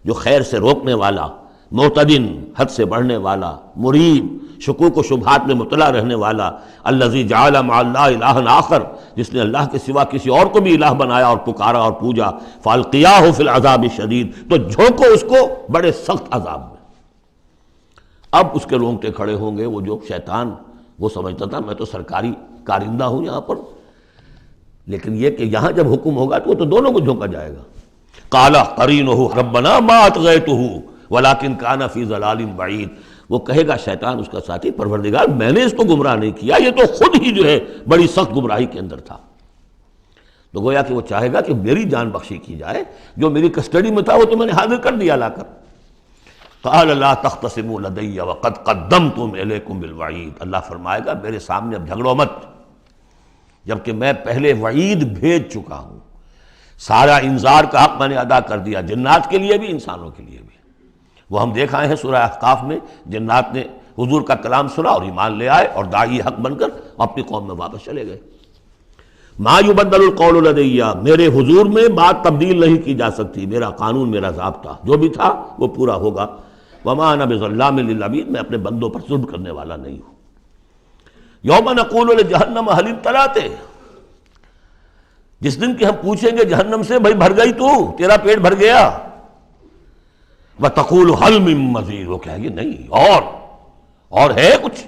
جو خیر سے روکنے والا، معتدن، حد سے بڑھنے والا، مریب، شکوک و شبہات میں مبتلا رہنے والا، الذی جعل مع اللہ الہا آخر، جس نے اللہ کے سوا کسی اور کو بھی الہ بنایا اور پکارا اور پوجا، فالقیاہ فی العذاب الشدید، تو جھونکو اس کو بڑے سخت عذاب میں۔ اب اس کے رونگٹے کھڑے ہوں گے، وہ جو شیطان، وہ سمجھتا تھا میں تو سرکاری کارندہ ہوں یہاں پر، لیکن یہ کہ یہاں جب حکم ہوگا تو وہ تو دونوں کو جھونکا جائے گا۔ قال قرینہ ربنا ما اطغیتہ ولکن کان فی ضلال بعید، وہ کہے گا شیطان اس کا ساتھی، پروردگار میں نے اس کو گمراہ نہیں کیا، یہ تو خود ہی جو ہے بڑی سخت گمراہی کے اندر تھا۔ تو گویا کہ وہ چاہے گا کہ میری جان بخشی کی جائے، جو میری کسٹڈی میں تھا وہ تو میں نے حاضر کر دیا لا کر۔ قال لا تختصموا لدی وقد قدمت الیکم بالوعید، اللہ فرمائے گا میرے سامنے اب جھگڑو مت، جبکہ میں پہلے وعید بھیج چکا ہوں، سارا انذار کا حق میں نے ادا کر دیا، جنات کے لیے بھی انسانوں کے لیے بھی۔ وہ ہم دیکھ آئے ہیں سورہ احقاف میں، جنات نے حضور کا کلام سنا اور ایمان لے آئے اور داعی حق بن کر اپنی قوم میں واپس چلے گئے۔ ما یبدل القول لدی، میرے حضور میں بات تبدیل نہیں کی جا سکتی، میرا قانون، میرا ضابطہ جو بھی تھا وہ پورا ہوگا۔ وما انا بظلام للعبید، میں اپنے بندوں پر ظلم کرنے والا نہیں ہوں۔ یوم نقول لجہنم هل امتلأت، جس دن کہ ہم پوچھیں گے جہنم سے بھائی بھر گئی تو، تیرا پیٹ بھر گیا؟ وتقول هل من مزید، وہ کہے گی نہیں اور ہے کچھ،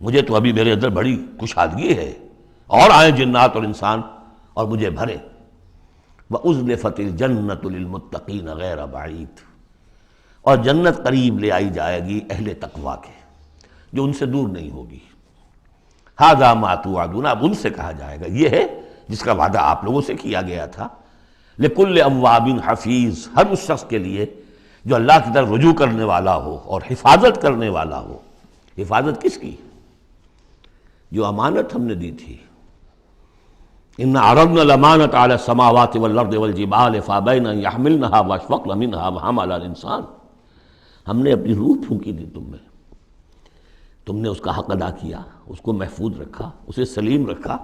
مجھے تو ابھی میرے اندر بڑی کشادگی ہے، اور آئیں جنات اور انسان اور مجھے بھرے۔ وَأُزْلِفَتِ الْجَنَّةُ لِلْمُتَّقِينَ غَيْرَ بَعِيدٍ، اور جنت قریب لے آئی جائے گی اہل تقویٰ کے، جو ان سے دور نہیں ہوگی۔ هَذَا مَا تُوعَدُونَ، اب ان سے کہا جائے گا یہ ہے جس کا وعدہ آپ لوگوں سے کیا گیا تھا۔ لِكُلِّ أَوَّابٍ حَفِيظٍ، ہر اس شخص کے لیے جو اللہ کی طرف رجوع کرنے والا ہو اور حفاظت کرنے والا ہو۔ حفاظت کس کی؟ جو امانت ہم نے دی تھی۔ اِنَّا عَرَضْنَا الْأَمَانَةَ عَلَى السَّمَاوَاتِ وَالْأَرْضِ وَالْجِبَالِ فَأَبَيْنَ أَن يَحْمِلْنَهَا وَأَشْفَقْنَ مِنْهَا وَحَمَلَهَا الْإِنسَانُ، ہم نے اپنی روح پھونکی دی تم میں، تم نے اس کا حق ادا کیا، اس کو محفوظ رکھا، اسے سلیم رکھا۔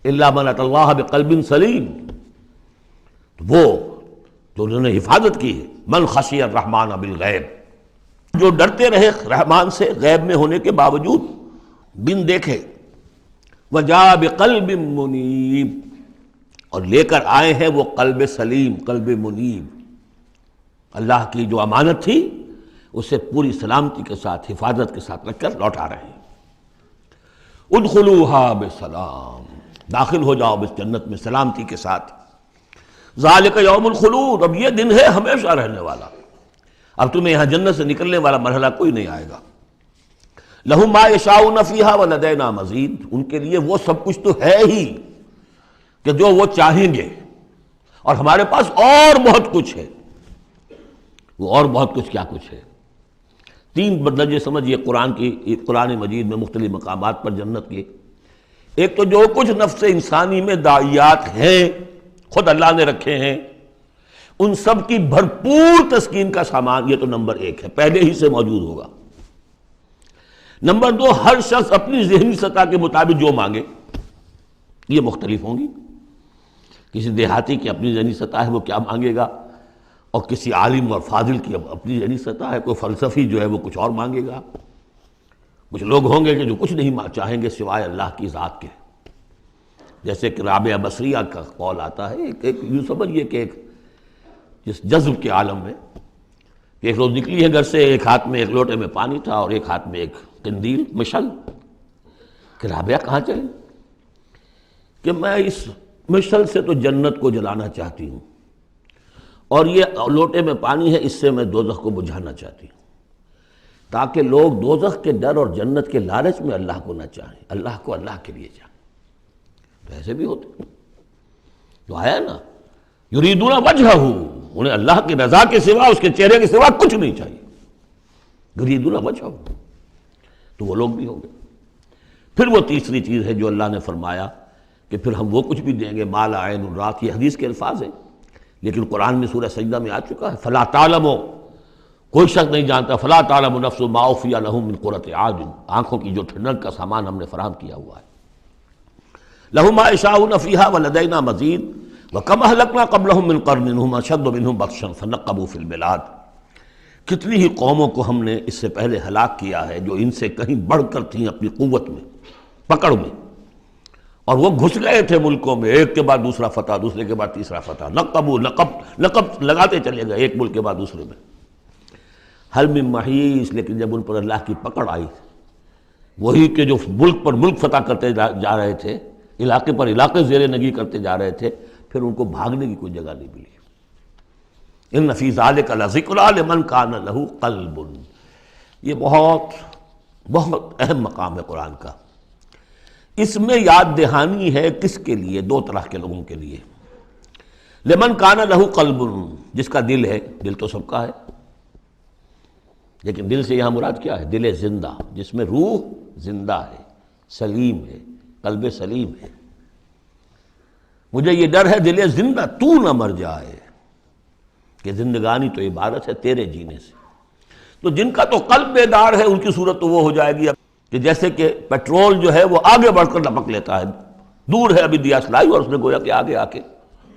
إِلَّا مَنْ أَتَى اللَّهَ بِقَلْبٍ سَلِيمٍ، تو وہ جو انہوں نے حفاظت کی ہے۔ مَنْ خَشِيَ الرَّحْمَنَ بِالْغَيْبِ، جو ڈرتے رہے رحمان سے غیب میں ہونے کے باوجود، بن دیکھے۔ وَجَاءَ بِقَلْبٍ مُنِيبٍ، اور لے کر آئے ہیں وہ قلب سلیم، قلب منیب، اللہ کی جو امانت تھی اسے پوری سلامتی کے ساتھ، حفاظت کے ساتھ رکھ کر لوٹا رہے ہیں۔ ادخلوها بسلام، داخل ہو جاؤ اس جنت میں سلامتی کے ساتھ۔ ذالک یوم الخلود، اب یہ دن ہے ہمیشہ رہنے والا، اب تمہیں یہاں جنت سے نکلنے والا مرحلہ کوئی نہیں آئے گا۔ لہم ما یشاؤون فیہا ولدینا مزید، ان کے لیے وہ سب کچھ تو ہے ہی کہ جو وہ چاہیں گے، اور ہمارے پاس اور بہت کچھ ہے۔ وہ اور بہت کچھ کیا کچھ ہے؟ تین درجے سمجھیے قرآن مجید میں مختلف مقامات پر جنت کے۔ ایک تو جو کچھ نفس انسانی میں داعیات ہیں خود اللہ نے رکھے ہیں، ان سب کی بھرپور تسکین کا سامان، یہ تو نمبر ایک ہے، پہلے ہی سے موجود ہوگا۔ نمبر دو، ہر شخص اپنی ذہنی سطح کے مطابق جو مانگے، یہ مختلف ہوں گی۔ کسی دیہاتی کی اپنی ذہنی سطح ہے، وہ کیا مانگے گا، اور کسی عالم اور فاضل کی اپنی ذہنی سطح ہے، کوئی فلسفی جو ہے وہ کچھ اور مانگے گا۔ کچھ لوگ ہوں گے کہ جو کچھ نہیں چاہیں گے سوائے اللہ کی ذات کے، جیسے کہ رابعہ بصریہ کا قول آتا ہے، ایک یوں سمجھیے کہ ایک جس جذب کے عالم میں، ایک روز نکلی ہے گھر سے، ایک ہاتھ میں ایک لوٹے میں پانی تھا اور ایک ہاتھ میں ایک قندیل، مشعل، کہ رابعہ کہاں چلے؟ کہ میں اس مشعل سے تو جنت کو جلانا چاہتی ہوں، اور یہ لوٹے میں پانی ہے، اس سے میں دوزخ کو بجھانا چاہتی ہوں، تاکہ لوگ دوزخ کے ڈر اور جنت کے لالچ میں اللہ کو نہ چاہیں، اللہ کو اللہ کے لیے چاہیں۔ تو ایسے بھی ہوتے تو آیا نا، یریدون وجہہ، انہیں اللہ کی رضا کے سوا، اس کے چہرے کے سوا کچھ نہیں چاہیے، یریدون وجہہ، تو وہ لوگ بھی ہوں گے۔ پھر وہ تیسری چیز ہے جو اللہ نے فرمایا کہ پھر ہم وہ کچھ بھی دیں گے، ما لا عین رات، یہ حدیث کے الفاظ ہیں لیکن قرآن میں سورہ سجدہ میں آ چکا ہے۔ فلا تعلم، کوئی شخص نہیں جانتا، فلا تعلم نفس ما اخفی لہم من قرۃ اعین، آنکھوں کی جو ٹھنڈک کا سامان ہم نے فراہم کیا ہوا ہے۔ لہم ما یشاؤون فیہا ولدینا مزید وکم اہلکنا قبلہم من قرن ھم اشد منہم بطشا فنقبوا فی البلاد، کتنی ہی قوموں کو ہم نے اس سے پہلے ہلاک کیا ہے جو ان سے کہیں بڑھ کر تھیں اپنی قوت میں، پکڑ میں، اور وہ گھس گئے تھے ملکوں میں، ایک کے بعد دوسرا فتح، دوسرے کے بعد تیسرا فتح، لقب لگاتے چلے گئے ایک ملک کے بعد دوسرے میں۔ حل من محیص، لیکن جب ان پر اللہ کی پکڑ آئی، وہی کہ جو ملک پر ملک فتح کرتے جا رہے تھے، علاقے پر علاقے زیر نگی کرتے جا رہے تھے، پھر ان کو بھاگنے کی کوئی جگہ نہیں ملی۔ ان فی ذلک لذکری لمن کان لہ قلب، یہ بہت بہت اہم مقام ہے قرآن کا۔ اس میں یاد دہانی ہے کس کے لیے؟ دو طرح کے لوگوں کے لیے۔ لمن کان لہ قلب، جس کا دل ہے، دل تو سب کا ہے، لیکن دل سے یہاں مراد کیا ہے؟ دل زندہ، جس میں روح زندہ ہے، سلیم ہے، قلب سلیم ہے۔ مجھے یہ ڈر ہے دل زندہ تو نہ مر جائے، کہ زندگانی تو عبارت ہے تیرے جینے سے۔ تو جن کا تو قلب بیدار ہے ان کی صورت تو وہ ہو جائے گی کہ جیسے کہ پیٹرول جو ہے وہ آگے بڑھ کر لپک لیتا ہے دور ہے ابھی دیا سلائی، اور اس نے گویا کہ آگے آ کے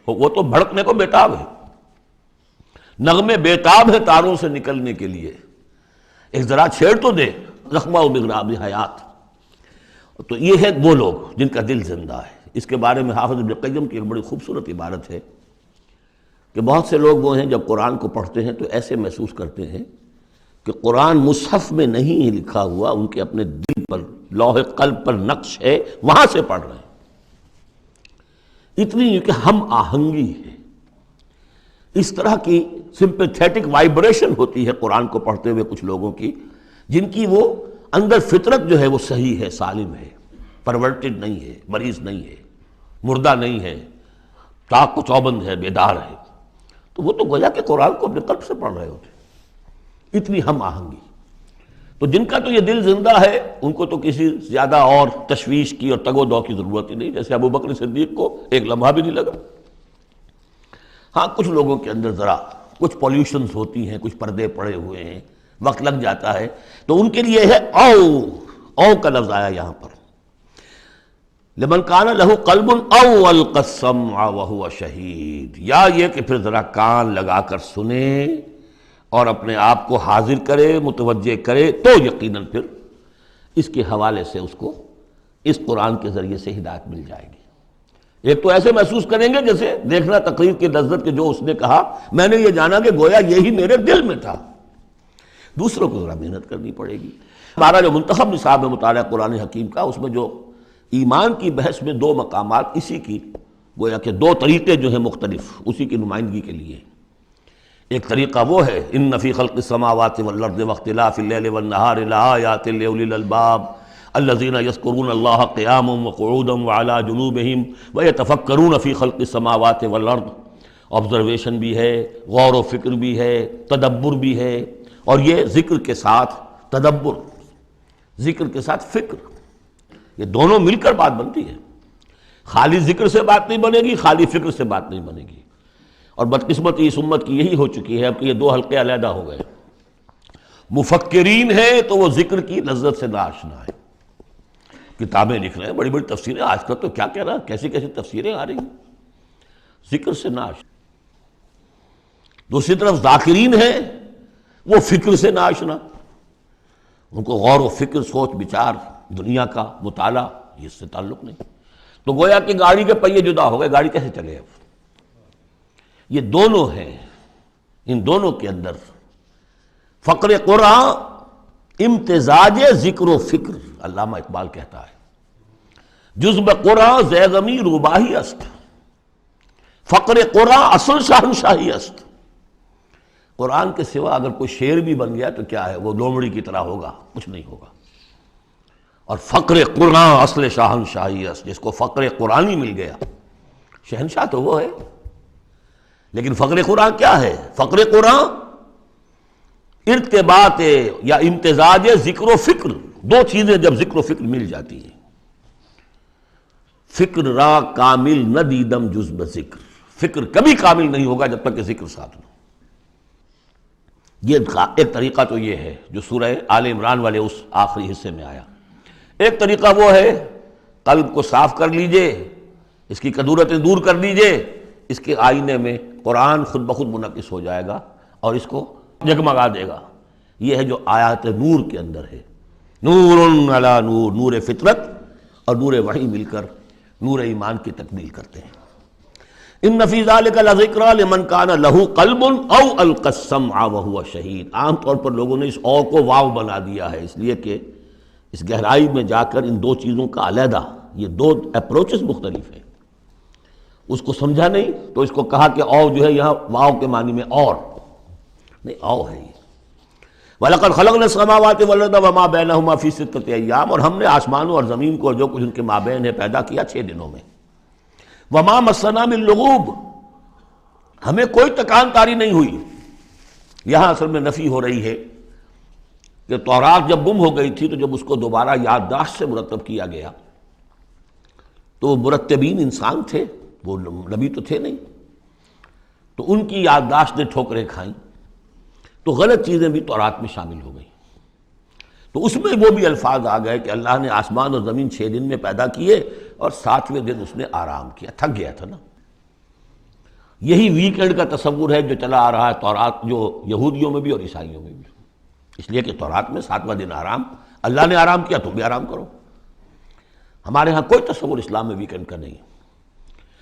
وہ تو بھڑکنے کو بیتاب ہے، نغمے بیتاب ہے تاروں سے نکلنے کے لیے، ایک ذرا چھیڑ تو دے زخمہ و بغراب حیات۔ تو یہ ہے وہ لوگ جن کا دل زندہ ہے۔ اس کے بارے میں حافظ ابن قیم کی ایک بڑی خوبصورت عبارت ہے کہ بہت سے لوگ وہ ہیں جب قرآن کو پڑھتے ہیں تو ایسے محسوس کرتے ہیں کہ قرآن مصحف میں نہیں لکھا ہوا، ان کے اپنے دل پر لوح قلب پر نقش ہے، وہاں سے پڑھ رہے ہیں۔ اتنی کہ ہم آہنگی ہے، اس طرح کی سمپیتھیٹک وائبریشن ہوتی ہے قرآن کو پڑھتے ہوئے کچھ لوگوں کی، جن کی وہ اندر فطرت جو ہے وہ صحیح ہے، سالم ہے، پرورٹڈ نہیں ہے، مریض نہیں ہے، مردہ نہیں ہے، چاق و چوبند ہے، بیدار ہے۔ تو وہ تو گویا کہ قرآن کو اپنے قلب سے پڑھ رہے ہوتے، اتنی ہم آہنگی۔ تو جن کا تو یہ دل زندہ ہے ان کو تو کسی زیادہ اور تشویش کی اور تگ و دو کی ضرورت ہی نہیں، جیسے ابو بکر صدیق کو ایک لمحہ بھی نہیں لگا۔ ہاں کچھ لوگوں کے اندر ذرا کچھ پولیوشنز ہوتی ہیں، کچھ پردے پڑے ہوئے ہیں، وقت لگ جاتا ہے، تو ان کے لیے ہے او کا لفظ آیا یہاں پر، لمن کان لہ قلب او القى السمع وهو شہید، یا یہ کہ پھر ذرا کان لگا کر سنے اور اپنے آپ کو حاضر کرے، متوجہ کرے، تو یقیناً پھر اس کے حوالے سے اس کو اس قرآن کے ذریعے سے ہدایت مل جائے گی۔ ایک تو ایسے محسوس کریں گے جیسے دیکھنا تقریر کی لذت کے جو اس نے کہا، میں نے یہ جانا کہ گویا یہی میرے دل میں تھا۔ دوسروں کو ذرا محنت کرنی پڑے گی۔ ہمارا جو منتخب نصاب ہے مطالعہ قرآن حکیم کا، اس میں جو ایمان کی بحث میں دو مقامات اسی کی گویا کہ دو طریقے جو ہیں مختلف اسی کی نمائندگی کے لیے، ایک طریقہ وہ ہے ان فی خلق السماوات والارض واختلاف اللیل والنہار لآیات لأولی الالباب الذین یذکرون اللہ قیاما وقعودا وعلی جنوبہم ویتفکرون فی خلق السماوات والارض، آبزرویشن بھی ہے، غور و فکر بھی ہے، تدبر بھی ہے، اور یہ ذکر کے ساتھ تدبر، ذکر کے ساتھ فکر، یہ دونوں مل کر بات بنتی ہے۔ خالی ذکر سے بات نہیں بنے گی، خالی فکر سے بات نہیں بنے گی، اور بدقسمتی اس امت کی یہی ہو چکی ہے اب کہ یہ دو حلقے علیحدہ ہو گئے۔ مفکرین ہیں تو وہ ذکر کی لذت سے ناآشنا ہے، کتابیں لکھ رہے ہیں، بڑی بڑی تفسیریں، آج کل تو کیا کہہ رہا، کیسی کیسی تفسیریں آ رہی ہیں، ذکر سے ناآشنا۔ دوسری طرف ذاکرین ہیں وہ فکر سے ناآشنا، ان کو غور و فکر، سوچ بچار، دنیا کا مطالعہ یہ اس سے تعلق نہیں، تو گویا کہ گاڑی کے پہیے جدا ہو گئے، گاڑی کیسے چلے اب؟ یہ دونوں ہیں، ان دونوں کے اندر فقر قرآن امتزاج ذکر و فکر، علامہ اقبال کہتا ہے جزب قرآن زیغمی روباہی است، فقر قرآن اصل شاہنشاہی است۔ قرآن کے سوا اگر کوئی شعر بھی بن گیا تو کیا ہے، وہ لومڑی کی طرح ہوگا، کچھ نہیں ہوگا۔ اور فقر قرآن اصل شاہنشاہی است، جس کو فقر قرآنی مل گیا، شہنشاہ تو وہ ہے۔ لیکن فقر قرآن کیا ہے؟ فقر قرآن ارتباط یا امتزاج ذکر و فکر، دو چیزیں جب ذکر و فکر مل جاتی ہیں۔ فکر را کامل نہ دیدم جز بذکر، فکر کبھی کامل نہیں ہوگا جب تک کہ ذکر ساتھ نہ۔ یہ ایک طریقہ تو یہ ہے جو سورہ آل عمران والے اس آخری حصے میں آیا۔ ایک طریقہ وہ ہے قلب کو صاف کر لیجئے، اس کی کدورتیں دور کر لیجئے، اس کے آئینے میں قرآن خود بخود منعکس ہو جائے گا اور اس کو جگمگا دے گا۔ یہ ہے جو آیات نور کے اندر ہے، نور علی نور، نور فطرت اور نور وحی مل کر نور ایمان کی تکمیل کرتے ہیں۔ ان فی ذلک لذکری لمن کان لہ قلب او القی السمع وہو شہید۔ عام طور پر لوگوں نے اس او کو واو بنا دیا ہے، اس لیے کہ اس گہرائی میں جا کر ان دو چیزوں کا علیحدہ، یہ دو اپروچز مختلف ہیں، اس کو سمجھا نہیں تو اس کو کہا کہ او جو ہے یہاں واو کے معنی میں اور نہیں، او ہے یہ۔ وَلَقَدْ خَلَقْنَا السَّمَاوَاتِ وَالْأَرْضَ وَمَا بَيْنَهُمَا فِي سِتَّةِ أَيَّامٍ، اور ہم نے آسمانوں اور زمین کو اور جو کچھ ان کے مابین ہے پیدا کیا 6 دنوں میں۔ وَمَا مَسَّنَا مِن لُغُوبٍ، ہمیں کوئی تکان تاری نہیں ہوئی۔ یہاں اصل میں نفی ہو رہی ہے کہ تورات جب گم ہو گئی تھی تو جب اس کو دوبارہ یادداشت سے مرتب کیا گیا تو وہ مرتبین انسان تھے، وہ نبی تو تھے نہیں، تو ان کی یادداشت نے ٹھوکریں کھائیں، تو غلط چیزیں بھی تورات میں شامل ہو گئیں۔ تو اس میں وہ بھی الفاظ آ گئے کہ اللہ نے آسمان اور زمین 6 دن میں پیدا کیے اور 7ویں دن اس نے آرام کیا، تھک گیا تھا نا۔ یہی ویکینڈ کا تصور ہے جو چلا آ رہا ہے تورات، جو یہودیوں میں بھی اور عیسائیوں میں بھی، اس لیے کہ تورات میں 7واں دن آرام، اللہ نے آرام کیا تم بھی آرام کرو۔ ہمارے ہاں کوئی تصور اسلام میں ویکینڈ کا نہیں،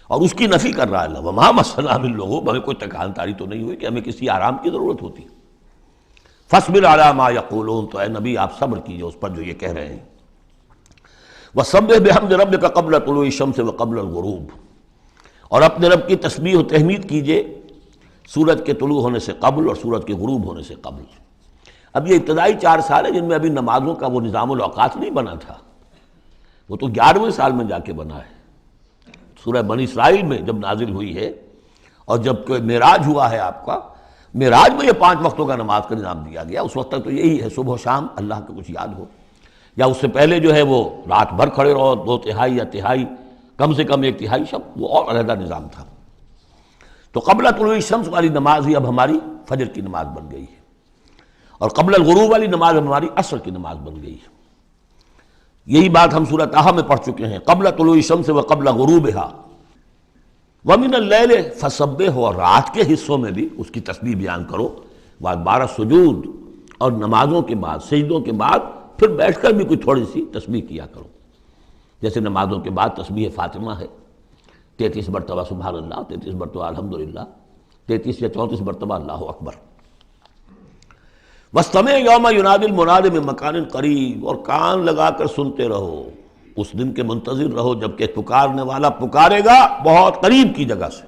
اور اس کی نفی کر رہا ہے اللہ، وما مسنا من لغوب، ہمیں کوئی تکان تاری تو نہیں ہوئی کہ ہمیں کسی آرام کی ضرورت ہوتی۔ فاصبر علی ما یقولون، تو اے نبی آپ صبر کیجئے اس پر جو یہ کہہ رہے ہیں۔ وسبح بحمد ربک قبل طلوع الشمس وقبل الغروب، اور اپنے رب کی تسبیح و تحمید کیجئے سورج کے طلوع ہونے سے قبل اور سورج کے غروب ہونے سے قبل۔ اب یہ ابتدائی 4 سال ہیں جن میں ابھی نمازوں کا وہ نظام الاوقات نہیں بنا تھا، وہ تو 11ویں سال میں جا کے بنا ہے، سورہ بنی اسرائیل میں جب نازل ہوئی ہے، اور جب کہ معراج ہوا ہے آپ کا، معراج میں یہ 5 وقتوں کا نماز کا نظام دیا گیا۔ اس وقت تک تو یہی ہے صبح و شام اللہ کا کچھ یاد ہو، یا اس سے پہلے جو ہے وہ رات بھر کھڑے رہو 2/3 یا تہائی، کم سے کم 1/3 شب، وہ اور علیحدہ نظام تھا۔ تو قبل طلوع الشمس والی نماز ہی اب ہماری فجر کی نماز بن گئی ہے، اور قبل الغروب والی نماز اب ہماری عصر کی نماز بن گئی ہے۔ یہی بات ہم سورہ طٰہٰ میں پڑھ چکے ہیں، قبل طلوع الشمس وقبل غروبها ومن اللیل فسبح، اور رات کے حصوں میں بھی اس کی تسبیح بیان کرو، وادبار السجود، اور نمازوں کے بعد سجدوں کے بعد پھر بیٹھ کر بھی کوئی تھوڑی سی تسبیح کیا کرو، جیسے نمازوں کے بعد تسبیح فاطمہ ہے، 33 مرتبہ سبحان اللہ، 33 مرتبہ الحمدللہ، 33 یا 34 مرتبہ اللہ اکبر۔ وَاسْتَمِعْ يَوْمَ يُنَادِ الْمُنَادِ مِن مَّكَانٍ قَرِيبٍ، اور کان لگا کر سنتے رہو، اس دن کے منتظر رہو جب کہ پکارنے والا پکارے گا بہت قریب کی جگہ سے۔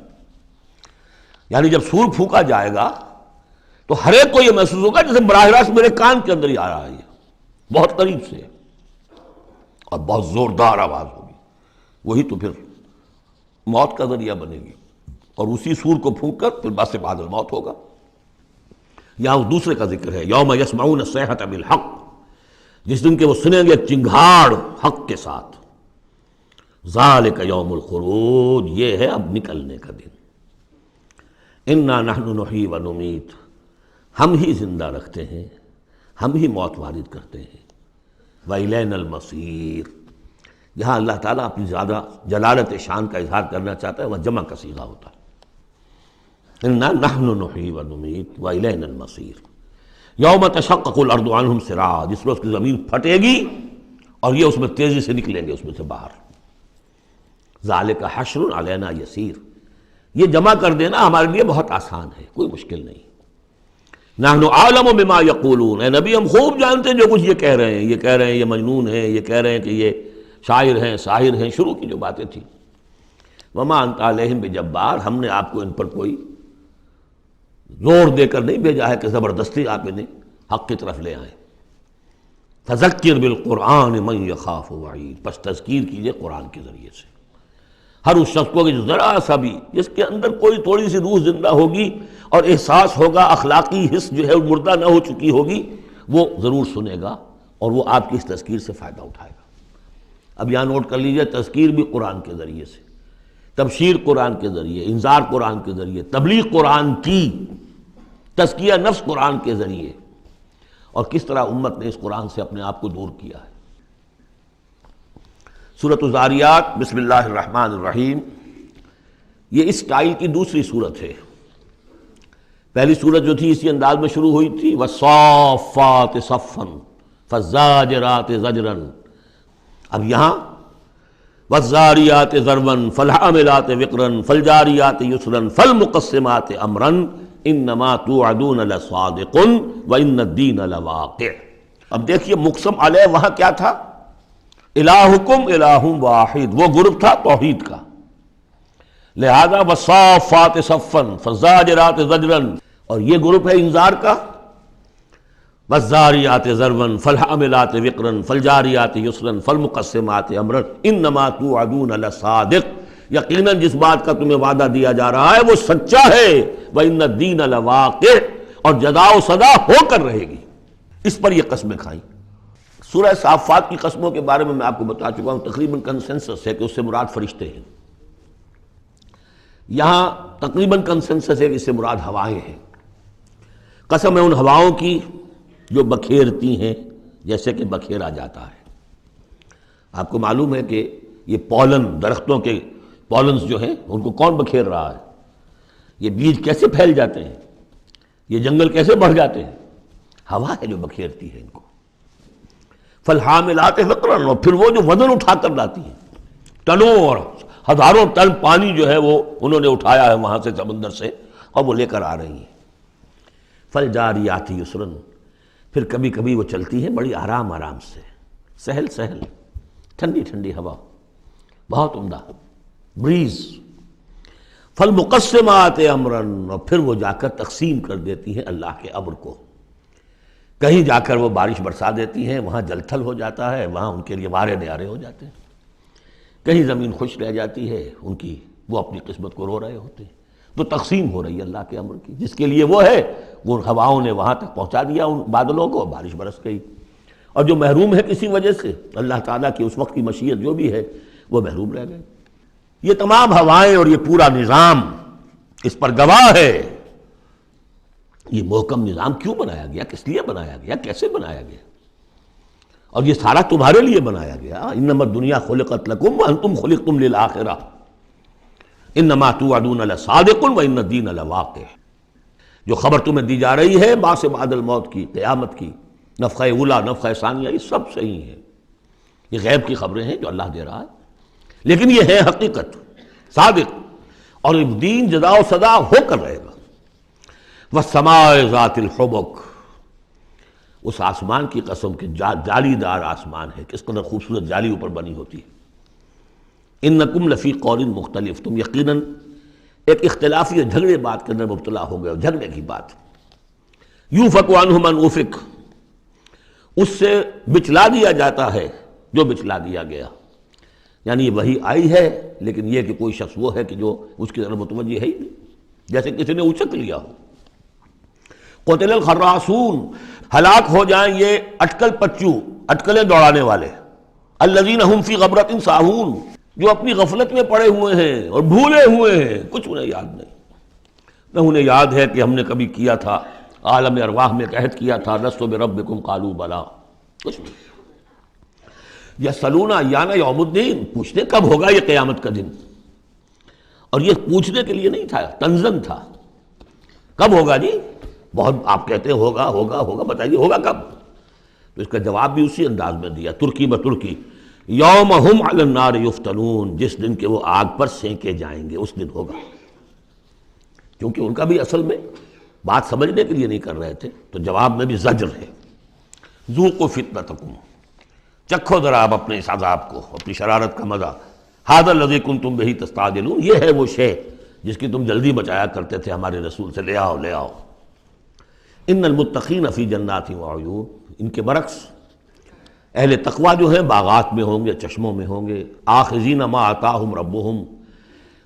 یعنی جب سور پھونکا جائے گا تو ہر ایک کو یہ محسوس ہوگا جیسے براہ راست میرے کان کے اندر ہی آ رہا ہے، بہت قریب سے، اور بہت زوردار آواز ہوگی، وہی تو پھر موت کا ذریعہ بنے گی، اور اسی سور کو پھونک کر پھر بس بعد الموت ہوگا۔ یہاں اس دوسرے کا ذکر ہے، یوم یسمعون الصیحۃ بالحق، جس دن کہ وہ سنیں گے چنگھاڑ حق کے ساتھ، ذالک یوم الخروج، یہ ہے اب نکلنے کا دن۔ انا نحن نحیی و نمیت، ہم ہی زندہ رکھتے ہیں، ہم ہی موت وارد کرتے ہیں، وإلینا المصیر، یہاں اللہ تعالیٰ اپنی زیادہ جلالت شان کا اظہار کرنا چاہتا ہے، وہ جمع کا صیغہ ہوتا ہے، انا نحن نحیی و نمیت وإلینا المصیر۔ یوم تشقق الارض عنہم سراعا، جس روز کی زمین پھٹے گی اور یہ اس میں تیزی سے نکلیں گے اس میں سے باہر۔ ذالک حشر علینا یسیر، یہ جمع کر دینا ہمارے لیے بہت آسان ہے، کوئی مشکل نہیں۔ نحن اعلم بما یقولون، اے نبی ہم خوب جانتے ہیں جو کچھ یہ کہہ رہے ہیں، یہ کہہ رہے ہیں یہ مجنون ہیں، یہ کہہ رہے ہیں کہ یہ شاعر ہیں ساحر ہیں، شروع کی جو باتیں تھیں۔ وما انت علیہم بجبار، ہم نے آپ کو ان پر کوئی زور دے کر نہیں بھیجا ہے کہ زبردستی آپ انہیں حق کی طرف لے آئیں۔ فذکر بالقرآن من یخاف وعید، پس تذکیر کیجئے قرآن کے ذریعے سے ہر اس شخص کو کہ جو ذرا سا بھی، جس کے اندر کوئی تھوڑی سی روح زندہ ہوگی اور احساس ہوگا، اخلاقی حس جو ہے مردہ نہ ہو چکی ہوگی، وہ ضرور سنے گا اور وہ آپ کی اس تذکیر سے فائدہ اٹھائے گا۔ اب یہاں نوٹ کر لیجئے، تذکیر بھی قرآن کے ذریعے سے، تبشیر قرآن کے ذریعے، انذار قرآن کے ذریعے، تبلیغ قرآن کی، تزکیہ نفس قرآن کے ذریعے، اور کس طرح امت نے اس قرآن سے اپنے آپ کو دور کیا ہے۔ سورۃ الذاریات، بسم اللہ الرحمن الرحیم، یہ اس اسٹائل کی دوسری صورت ہے۔ پہلی صورت جو تھی اسی انداز میں شروع ہوئی تھی، والصافات صفا فالزاجرات زجرا، اب یہاں والذاریات ذروا فالحاملات وقرا فالجاریات یسرا فالمقسمات امرا انما توعدون لصادق وان الدین لواقع۔ اب دیکھیے مقسم علیہ وہاں کیا تھا؟ الہکم الہ واحد، وہ گروپ تھا توحید کا، لہذا والصافات صفا فالزاجرات زجرا، اور یہ گروپ ہے انذار کا، والذاریات ذروا فالحاملات وقرا فالجاریات یسرا فالمقسمات امرا انما توعدون لصادق، یقیناً جس بات کا تمہیں وعدہ دیا جا رہا ہے وہ سچا ہے، وَإِنَّ الدِّينَ لَوَاقِعٌ، اور جزا و سزا ہو کر رہے گی۔ اس پر یہ قسمیں کھائیں۔ سورہ صافات کی قسموں کے بارے میں آپ کو بتا چکا ہوں، تقریباً کنسنسس ہے کہ اس سے مراد فرشتے ہیں، یہاں تقریباً کنسنسس ہے کہ اس سے مراد ہوائیں ہیں۔ قسم ہے ان ہواؤں کی جو بکھیرتی ہیں جیسے کہ بکھیرا جاتا ہے۔ آپ کو معلوم ہے کہ یہ پولن، درختوں کے پولنز جو ہیں ان کو کون بکھیر رہا ہے؟ یہ بیج کیسے پھیل جاتے ہیں؟ یہ جنگل کیسے بڑھ جاتے ہیں؟ ہوا ہے جو بکھیرتی ہے ان کو۔ فالحاملات وقرا، اور پھر وہ جو وزن اٹھا کر لاتی ہیں، ٹنوں اور ہزاروں ٹن پانی جو ہے وہ انہوں نے اٹھایا ہے وہاں سے سمندر سے، اور وہ لے کر آ رہی ہیں۔ فالجاریات یسرا، پھر کبھی کبھی وہ چلتی ہیں بڑی آرام آرام سے، سہل سہل، ٹھنڈی ٹھنڈی ہوا، بہت عمدہ بریز۔ فالمقسمات امرا، اور پھر وہ جا کر تقسیم کر دیتی ہیں اللہ کے امر کو، کہیں جا کر وہ بارش برسا دیتی ہیں، وہاں جل تھل ہو جاتا ہے، وہاں ان کے لیے وارے نیارے ہو جاتے ہیں، کہیں زمین خشک رہ جاتی ہے ان کی، وہ اپنی قسمت کو رو رہے ہوتے ہیں۔ تو تقسیم ہو رہی ہے اللہ کے امر کی، جس کے لیے وہ ہے وہ ہواؤں نے وہاں تک پہنچا دیا ان بادلوں کو، بارش برس گئی، اور جو محروم ہے کسی وجہ سے اللہ تعالیٰ کی اس وقت کی مشیت جو بھی ہے وہ محروم رہ گئے۔ یہ تمام ہوائیں اور یہ پورا نظام اس پر گواہ ہے۔ یہ محکم نظام کیوں بنایا گیا، کس لیے بنایا گیا، کیسے بنایا گیا؟ اور یہ سارا تمہارے لیے بنایا گیا۔ انما الدنیا خلقت لکم وانتم خلقتم للآخرہ انما توعدون لصادق وان الدین لواقع۔ جو خبر تمہیں دی جا رہی ہے بعث بعد الموت کی، قیامت کی، نفخہ اولا، نفخہ ثانیہ، یہ سب صحیح ہے، یہ غیب کی خبریں ہیں جو اللہ دے رہا ہے، لیکن یہ ہے حقیقت، صادق، اور دین جزا و سزا ہو کر رہے گا۔ وَالسَّمَاءِ ذَاتِ الْحُبُكِ، اس آسمان کی قسم کہ جالی دار آسمان ہے، کس قدر خوبصورت جالی اوپر بنی ہوتی ہے۔ اِنَّكُمْ لَفِي قَوْلٍ مُخْتَلِف، تم یقیناً ایک اختلافی اور جھگڑے بات کے اندر مبتلا ہو گئے، اور جھگڑے کی بات۔ يُوفَكُ عَنْهُ مَنْ أُفِكَ، اس سے بچلا دیا جاتا ہے جو بچلا دیا گیا، یعنی یہ وحی آئی ہے لیکن یہ کہ کوئی شخص وہ ہے کہ جو اس کی طرف متوجہ ہے ہی نہیں، جیسے کسی نے اچک لیا ہو۔ قتل الخراصون، ہلاک ہو جائیں یہ اٹکل پچو، اٹکلیں دوڑانے والے، الذین هم فی غمرۃ ساہون، جو اپنی غفلت میں پڑے ہوئے ہیں اور بھولے ہوئے ہیں، کچھ انہیں یاد نہیں۔ نہ انہیں یاد ہے کہ ہم نے کبھی کیا تھا، عالم ارواح میں ایک عہد کیا تھا، لست بربکم قالوا بلا، کچھ نہیں۔ یسألون ایان یوم الدین، پوچھتے کب ہوگا یہ قیامت کا دن، اور یہ پوچھنے کے لیے نہیں تھا، تنزن تھا، کب ہوگا جی؟ بہت آپ کہتے ہیں ہوگا ہوگا ہوگا، بتائیے ہوگا کب؟ تو اس کا جواب بھی اسی انداز میں دیا، ترکی بترکی، یوم ہم علی النار یفتنون، جس دن کے وہ آگ پر سینکے جائیں گے اس دن ہوگا، کیونکہ ان کا بھی اصل میں بات سمجھنے کے لیے نہیں کر رہے تھے، تو جواب میں بھی زجر ہے۔ ذوقوا فتنتکم، چکھو ذرا آپ اپنے اس عذاب کو، اپنی شرارت کا مزہ، ھذا الذی کنتم بہ تستعجلون، یہ ہے وہ شے جس کی تم جلدی مچایا کرتے تھے ہمارے رسول سے، لے آؤ لے آؤ۔ ان المتقین فی جنات وعیون، ان کے برعکس اہل تقویٰ جو ہیں باغات میں ہوں گے، چشموں میں ہوں گے، آخذین ما آتاہم ربہم،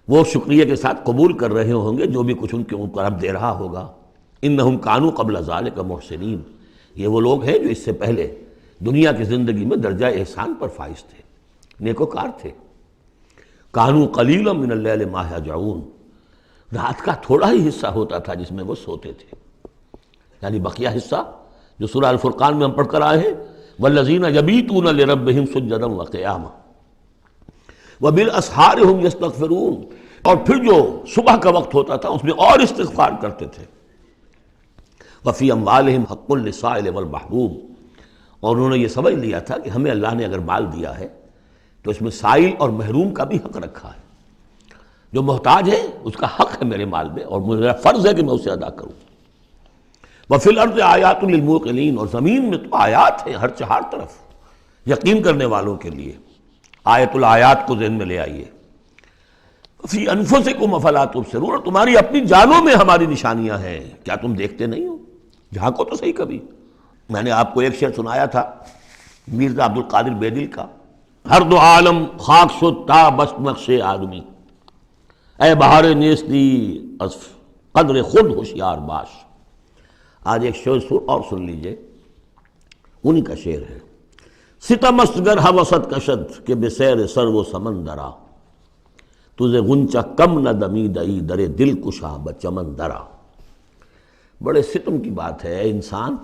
وہ شکریہ کے ساتھ قبول کر رہے ہوں گے جو بھی کچھ ان کے اوپر رب دے رہا ہوگا۔ انہم کانوا قبل ذلک محسنین، یہ وہ لوگ ہیں جو اس سے پہلے دنیا کی زندگی میں درجہ احسان پر فائز تھے، نیکوکار تھے۔ کانوا قلیلا من اللیل ما یہجعون، رات کا تھوڑا ہی حصہ ہوتا تھا جس میں وہ سوتے تھے، یعنی بقیہ حصہ جو سورہ الفرقان میں ہم پڑھ کر آئے ہیں، والذین یبیتون لربہم سجدا وقیاما وبالاسحار ہم یستغفرون، اور پھر جو صبح کا وقت ہوتا تھا اس میں اور استغفار کرتے تھے۔ وفی اموالہم حق للسائل والمحروم، اور انہوں نے یہ سمجھ لیا تھا کہ ہمیں اللہ نے اگر مال دیا ہے تو اس میں سائل اور محروم کا بھی حق رکھا ہے، جو محتاج ہے اس کا حق ہے میرے مال میں، اور میرا فرض ہے کہ میں اسے ادا کروں۔ وفی الارض آیات للموقنین، اور زمین میں تو آیات ہیں ہر چہار طرف یقین کرنے والوں کے لیے، آیت الآیات کو ذہن میں لے آئیے۔ فی انفسکم افلا تبصرون، اور تمہاری اپنی جانوں میں ہماری نشانیاں ہیں، کیا تم دیکھتے نہیں ہو؟ جھانکو تو صحیح کبھی۔ میں نے آپ کو ایک شعر سنایا تھا میرزا عبد القادر بیدل کا، ہر دو عالم خاک شد تا بس نقش آدمی، اے بہار نیستی از قدر خود ہوشیار باش۔ آج ایک شعر اور سن لیجئے، انہی کا شعر ہے۔ ستم است گر ہوست کشد کہ بے سیر سر و سمندرا، تجھے غنچہ کم نہ دمیدئی در دل کشا بچمن درا۔ بڑے ستم کی بات ہے اے انسان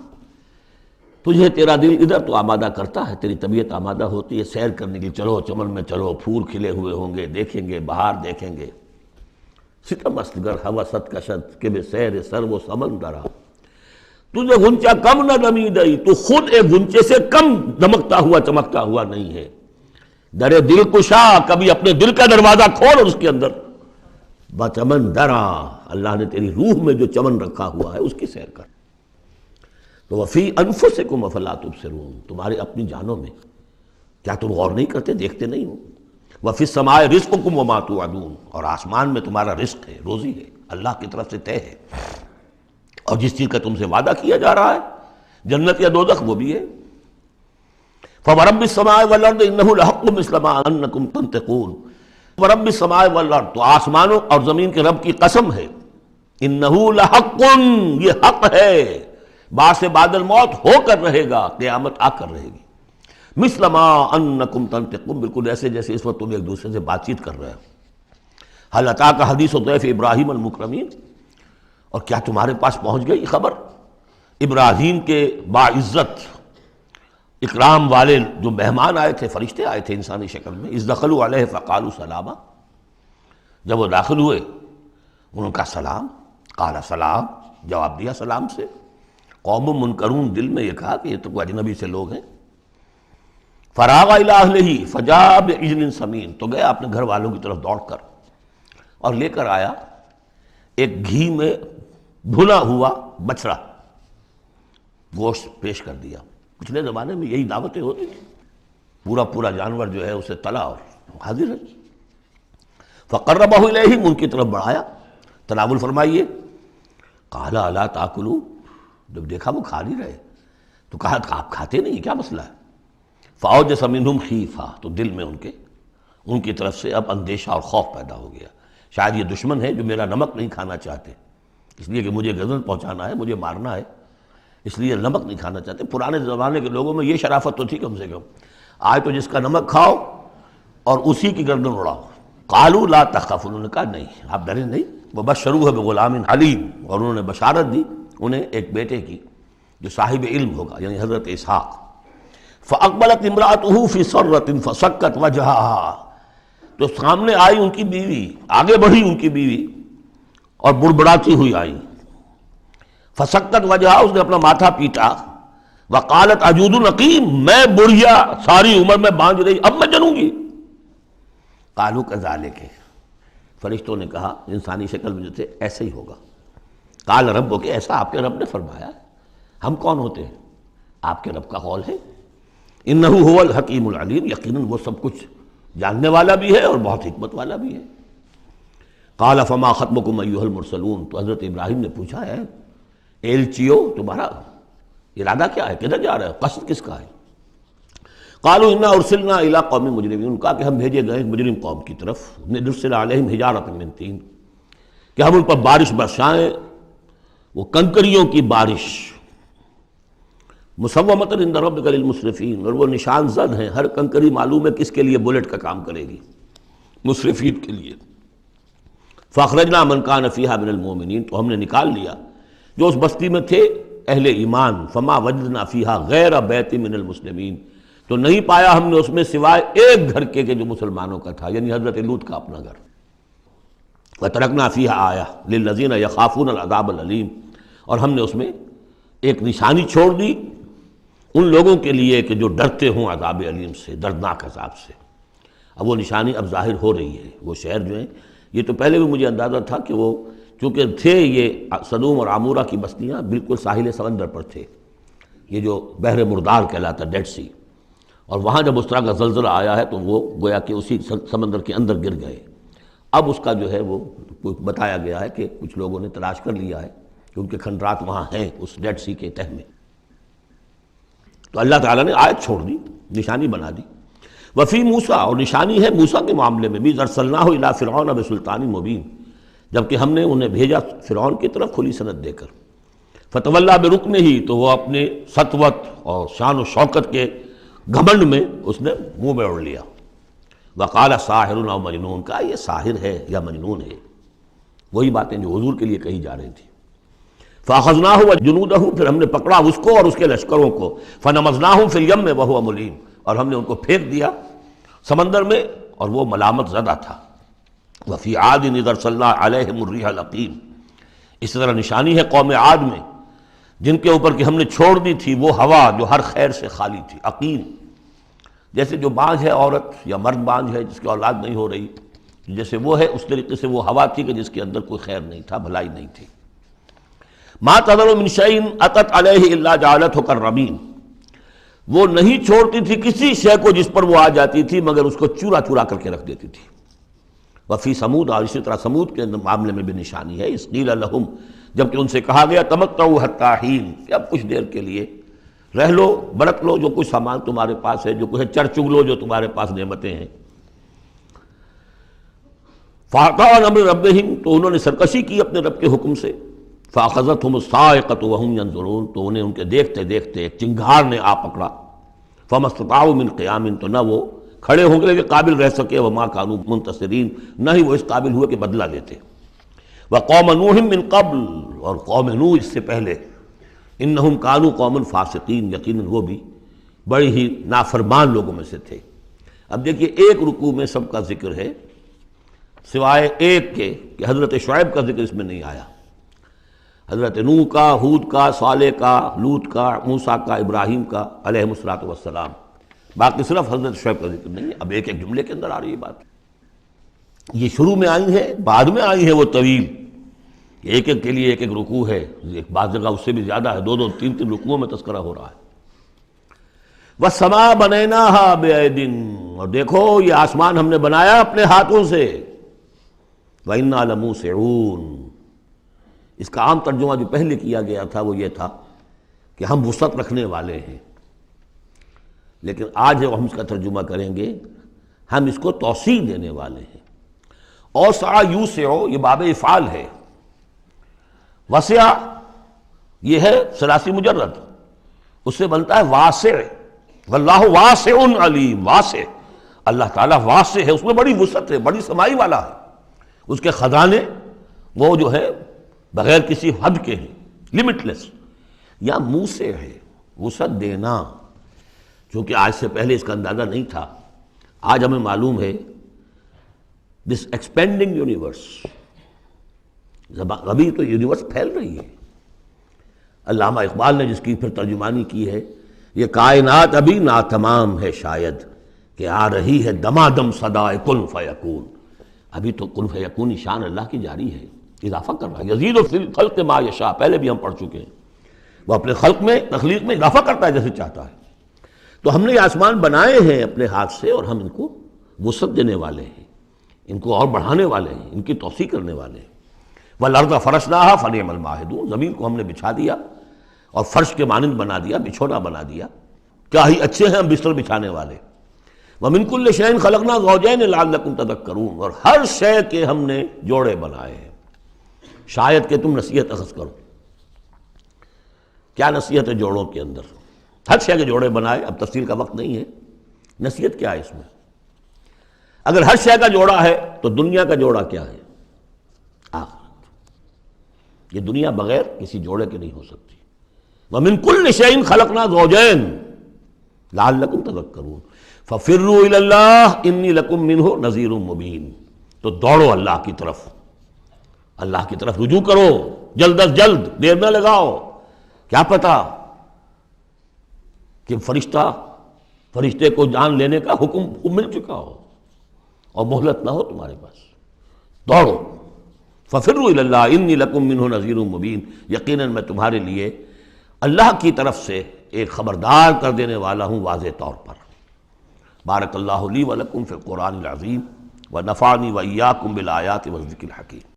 تجھے تیرا دل ادھر تو آمادہ کرتا ہے، تیری طبیعت آمادہ ہوتی ہے سیر کرنے کی، چلو چمن میں چلو، پھول کھلے ہوئے ہوں گے دیکھیں گے، بہار دیکھیں گے۔ ستم است گر ہوست کشد کہ بے سیر سر و سمندرا، تجھے غنچہ کم نہ دمیدئی، تو خود ایک غنچے سے کم دمکتا ہوا چمکتا ہوا نہیں ہے۔ در دل کشا، کبھی اپنے دل کا دروازہ کھول اور اس کے اندر بچمن درا، اللہ نے تیری روح میں جو چمن رکھا ہوا ہے اس کی سیر کر۔ تو وفی انفسکم افلا تبصرون، تمہارے اپنی جانوں میں کیا تم غور نہیں کرتے، دیکھتے نہیں ہو؟ وفی السماء رزقکم وما توعدون، اور آسمان میں تمہارا رزق ہے، روزی ہے، اللہ کی طرف سے طے ہے، اور جس چیز کا تم سے وعدہ کیا جا رہا ہے جنت یا دوزخ وہ بھی ہے۔ فورب السماء والارض انہ لحق مثل ما انکم تنطقون، ورب السماء والارض، تو آسمانوں اور زمین کے رب کی قسم ہے، انہ لحق، یہ حق ہے، بعد سے بعد الموت ہو کر رہے گا، قیامت آ کر رہے گی، مثل ما انکم تنطقون، بالکل ایسے جیسے اس وقت تم ایک دوسرے سے بات چیت کر رہے ہو۔ هل اتاک حدیث ضیف ابراہیم المکرمین، اور کیا تمہارے پاس پہنچ گئی خبر ابراہیم کے باعزت اکرام والے جو مہمان آئے تھے، فرشتے آئے تھے انسانی شکل میں، اذ دخلوا علیہ فقالوا سلاما، جب وہ داخل ہوئے انہوں نے کہا سلام، قال سلام، جواب دیا سلام سے۔ قوم منکرون، دل میں یہ کہا کہ یہ تو کوئی اجنبی سے لوگ ہیں۔ فراغ الی اہلہ فجاء بعجل سمین، تو گیا اپنے گھر والوں کی طرف دوڑ کر اور لے کر آیا ایک گھی میں بھنا ہوا بچڑا، گوشت پیش کر دیا۔ پچھلے زمانے میں یہی دعوتیں ہوتی تھیں، پورا پورا جانور جو ہے اسے تلا اور حاضر ہے۔ فقربہ الیہم، ان کی طرف بڑھایا، تناول فرمائیے۔ قال الا تاکلون، جب دیکھا وہ کھا نہیں رہے تو کہا آپ کھاتے نہیں، کیا مسئلہ ہے؟ فاوجس منہم خیفہ، تو دل میں ان کی طرف سے اب اندیشہ اور خوف پیدا ہو گیا، شاید یہ دشمن ہے جو میرا نمک نہیں کھانا چاہتے، اس لیے کہ مجھے غزل پہنچانا ہے، مجھے مارنا ہے، اس لیے نمک نہیں کھانا چاہتے۔ پرانے زمانے کے لوگوں میں یہ شرافت تو تھی کم سے کم، آج تو جس کا نمک کھاؤ اور اسی کی گردن اڑاؤ۔ قالوا لا تخف، انہوں نے کہا نہیں آپ ڈریں نہیں، وبشروہ بغلام علیم، اور انہوں نے بشارت دی انہیں ایک بیٹے کی جو صاحب علم ہوگا، یعنی حضرت اسحاق۔ فاقبلت امرأتہ فی سرۃ فسکت وجہہا، تو سامنے آئی ان کی بیوی، آگے بڑھی ان کی بیوی اور بڑبڑاتی ہوئی آئی۔ فسکت وجہہا، اس نے اپنا ماتھا پیٹا۔ وقالت اجود نقیم، میں بڑھیا ساری عمر میں بانجھ رہی، اب میں جنوں گی۔ قالوا کذالک، فرشتوں نے کہا انسانی شکل میں جو تھے ایسے ہی ہوگا۔ قال ربک، ایسا آپ کے رب نے فرمایا، ہم کون ہوتے ہیں؟ آپ کے رب کا قول ہے۔ انہ هو الحکیم العلیم، یقیناً وہ سب کچھ جاننے والا بھی ہے اور بہت حکمت والا بھی ہے۔ قال فما خطبکم ایھا المرسلون، تو حضرت ابراہیم نے پوچھا ہے ایلچیو تمہارا ارادہ کیا ہے، کدھر جا رہے ہو، قصد کس کا ہے؟ قالوا انا ارسلنا الی قوم مجرمین، ان کہا کہ ہم بھیجے گئے مجرم قوم کی طرف، نرسل علیہم حجارۃ من طین، کہ ہم ان پر بارش برسائیں، وہ کنکریوں کی بارش، مسومۃ عند ربک للمسرفین، اور وہ نشان زد ہیں، ہر کنکری معلوم ہے کس کے لیے بلٹ کا کام کرے گی، مسرفین کے لیے۔ فاخرجنا من کان فیہا من المؤمنین، تو ہم نے نکال لیا جو اس بستی میں تھے اہل ایمان، فما وجدنا فیہا غیر بیت من المسلمین، تو نہیں پایا ہم نے اس میں سوائے ایک گھر کے جو مسلمانوں کا تھا، یعنی حضرت لوط کا اپنا گھر۔ وترکنا فیہا آیہ للذین یخافون العذاب العلیم، اور ہم نے اس میں ایک نشانی چھوڑ دی ان لوگوں کے لیے کہ جو ڈرتے ہوں عذاب علیم سے، دردناک عذاب سے۔ اب وہ نشانی اب ظاہر ہو رہی ہے، وہ شہر جو ہیں، یہ تو پہلے بھی مجھے اندازہ تھا کہ وہ چونکہ تھے یہ سدوم اور عمورہ کی بستیاں بالکل ساحل سمندر پر تھے، یہ جو بحر مردار کہلاتا ڈیڈ سی، اور وہاں جب اس طرح کا زلزلہ آیا ہے تو وہ گویا کہ اسی سمندر کے اندر گر گئے۔ اب اس کا جو ہے وہ بتایا گیا ہے کہ کچھ لوگوں نے تلاش کر لیا ہے کہ ان کے کھنڈرات وہاں ہیں اس ڈیڈ سی کے تہہ میں۔ تو اللہ تعالیٰ نے آیت چھوڑ دی، نشانی بنا دی۔ وفی موسیٰ، اور نشانی ہے موسیٰ کے معاملے میں بھی، ارسلناہ الی فرعون بسلطان مبین، جبکہ ہم نے انہیں بھیجا فرعون کی طرف کھلی سند دے کر۔ فتولیٰ برکنہ، تو وہ اپنے سطوت اور شان و شوکت کے گھمنڈ میں اس نے منہ میں اڑ لیا۔ وقال ساحر او مجنون، کہا یہ ساحر ہے یا مجنون ہے، وہی باتیں جو حضور کے لیے کہی جا رہی تھی۔ فَأَخَذْنَاهُ وَجُنُودَهُ، پھر ہم نے پکڑا اس کو اور اس کے لشکروں کو، فَنَمَزْنَاهُمْ فِي الْيَمِّ وَهُوَ مُلِيمٌ، اور ہم نے ان کو پھینک دیا سمندر میں اور وہ ملامت زدہ تھا۔ وَفِي عَادٍ إِذْ أَرْسَلْنَا عَلَيْهِمُ الرِّيحَ الْعَقِيمَ، اس طرح نشانی ہے قوم عاد میں جن کے اوپر کہ ہم نے چھوڑ دی تھی وہ ہوا جو ہر خیر سے خالی تھی، عقیم، جیسے جو بانجھ ہے عورت یا مرد بانجھ ہے جس کی اولاد نہیں ہو رہی، جیسے وہ ہے اس طریقے سے وہ ہوا تھی کہ جس کے اندر کوئی خیر نہیں تھا، بھلائی نہیں تھی۔ ما تذر من شیء اتت علیہ الا جعلتہ کالرمیم، وہ نہیں چھوڑتی تھی کسی شے کو جس پر وہ آ جاتی تھی مگر اس کو چورا چورا کر کے رکھ دیتی تھی۔ وفی سمود، اور اسی طرح سمود کے معاملے میں بھی نشانی ہے، اذ قیل لہم، جبکہ ان سے کہا گیا تمتعوا حتی حین، کہ اب کچھ دیر کے لیے رہ لو، برت لو جو کچھ سامان تمہارے پاس ہے، جو کچھ چر چگ لو جو تمہارے پاس نعمتیں ہیں۔ فَأَعْطَوْا عَنْ أَمْرِ رَبِّهِمْ، تو انہوں نے سرکشی کی اپنے رب کے حکم سے۔ فَأَخَذَتْهُمُ الصَّاعِقَةُ وَهُمْ يَنظُرُونَ، تو انہیں ان کے دیکھتے دیکھتے ایک چنگھار نے آ پکڑا۔ فَمَا اسْتَطَاعُوا مِنْ قِيَامٍ، تو نہ وہ کھڑے ہوں گے کہ قابل رہ سکے، وَمَا كَانُوا مُنْتَصِرِينَ، نہ ہی وہ اس قابل ہوئے کہ بدلہ لیتے۔ وَقَوْمَ نُوحٍ مِّن قَبْلُ، اور قوم نوح اس سے پہلے، انہم کانوا قوما فاسقین، یقیناً وہ بھی بڑی ہی نافرمان لوگوں میں سے تھے۔ اب دیکھیے ایک رکوع میں سب کا ذکر ہے سوائے ایک کے کہ حضرت شعیب کا ذکر اس میں نہیں آیا، حضرت نوح کا، ہود کا، صالح کا، لوط کا، موسیٰ کا، ابراہیم کا علیہم الصلوۃ والسلام، باقی صرف حضرت شعیب کا ذکر نہیں ہے۔ اب ایک ایک جملے کے اندر آ رہی ہے بات، یہ شروع میں آئی ہیں، بعد میں آئی ہیں وہ طویل، ایک ایک کے لیے ایک ایک رکوع ہے، ایک بعض جگہ اس سے بھی زیادہ ہے، دو دو تین تین رکوعوں میں تذکرہ ہو رہا ہے۔ وَالسَّمَاءَ بَنَيْنَاهَا بِأَيْدٍ، اور دیکھو یہ آسمان ہم نے بنایا اپنے ہاتھوں سے، وَإِنَّا لَمُوسِعُونَ، اس کا عام ترجمہ جو پہلے کیا گیا تھا وہ یہ تھا کہ ہم وسعت رکھنے والے ہیں، لیکن آج جب ہم اس کا ترجمہ کریں گے ہم اس کو توسیع دینے والے ہیں۔ اوسع یوسع، یہ باب افعال ہے، وسع یہ ہے ثلاثی مجرد، اس سے بنتا ہے واسع، واللہ واسع علیم، واسع، اللہ تعالیٰ واسع ہے، اس میں بڑی وسعت ہے، بڑی سمائی والا ہے، اس کے خزانے وہ جو ہے بغیر کسی حد کے ہیں، لمٹ لیس۔ یا موسع ہے، وسعت دینا، چونکہ آج سے پہلے اس کا اندازہ نہیں تھا، آج ہمیں معلوم ہے دس ایکسپینڈنگ یونیورس، ابھی تو یونیورس پھیل رہی ہے۔ علامہ اقبال نے جس کی پھر ترجمانی کی ہے، یہ کائنات ابھی ناتمام ہے شاید کہ آ رہی ہے دمادم صدائے کن فیکون، ابھی تو کن فیکون شان اللہ کی جاری ہے، اضافہ کر رہا ہے، یزید فی الخلق ما یشاء، پہلے بھی ہم پڑھ چکے ہیں، وہ اپنے خلق میں، تخلیق میں اضافہ کرتا ہے جیسے چاہتا ہے۔ تو ہم نے یہ آسمان بنائے ہیں اپنے ہاتھ سے اور ہم ان کو وسعت دینے والے ہیں، ان کو اور بڑھانے والے ہیں، ان کی توسیع کرنے والے ہیں۔ وَالْأَرْضَ فَرَشْنَاهَا فَنِعْمَ الْمَاهِدُونَ، زمین کو ہم نے بچھا دیا اور فرش کے مانند بنا دیا، بچھونا بنا دیا، کیا ہی اچھے ہیں ہم بستر بچھانے والے۔ وَمِن كُلِّ شَيْءٍ خَلَقْنَا زَوْجَيْنِ لَعَلَّكُمْ تَذَكَّرُونَ، اور ہر شے کے ہم نے جوڑے بنائے ہیں شاید کہ تم نصیحت اخذ کرو۔ کیا نصیحت ہے جوڑوں کے اندر؟ ہر شے کے جوڑے بنائے، اب تفصیل کا وقت نہیں ہے، نصیحت کیا ہے اس میں؟ اگر ہر شے کا جوڑا ہے تو دنیا کا جوڑا کیا ہے؟ آخرت، یہ دنیا بغیر کسی جوڑے کے نہیں ہو سکتی۔ وَمِن كُلِّ شَيْءٍ خَلَقْنَا زَوْجَيْنِ لَعَلَّكُمْ تَذَكَّرُونَ فَفِرُّوا إِلَى اللَّهِ إِنِّي لَكُمْ مِنْهُ نَذِيرٌ مُبِينٌ، تو دوڑو اللہ کی طرف، اللہ کی طرف رجوع کرو، جلد از جلد، دیر نہ لگاؤ، کیا پتہ کہ فرشتے کو جان لینے کا حکم مل چکا ہو اور مہلت نہ ہو تمہارے پاس، دوڑو۔ فَفِرُّوا إِلَى اللَّهِ إِنِّي لَكُمْ مِنْهُ نَذِيرٌ مُبِينٌ، یقیناً میں تمہارے لیے اللہ کی طرف سے ایک خبردار کر دینے والا ہوں واضح طور پر۔ بارک اللہ لی ولکم فی القرآن العظیم ونفعنی وإیاکم بالآیات والذکر الحکیم۔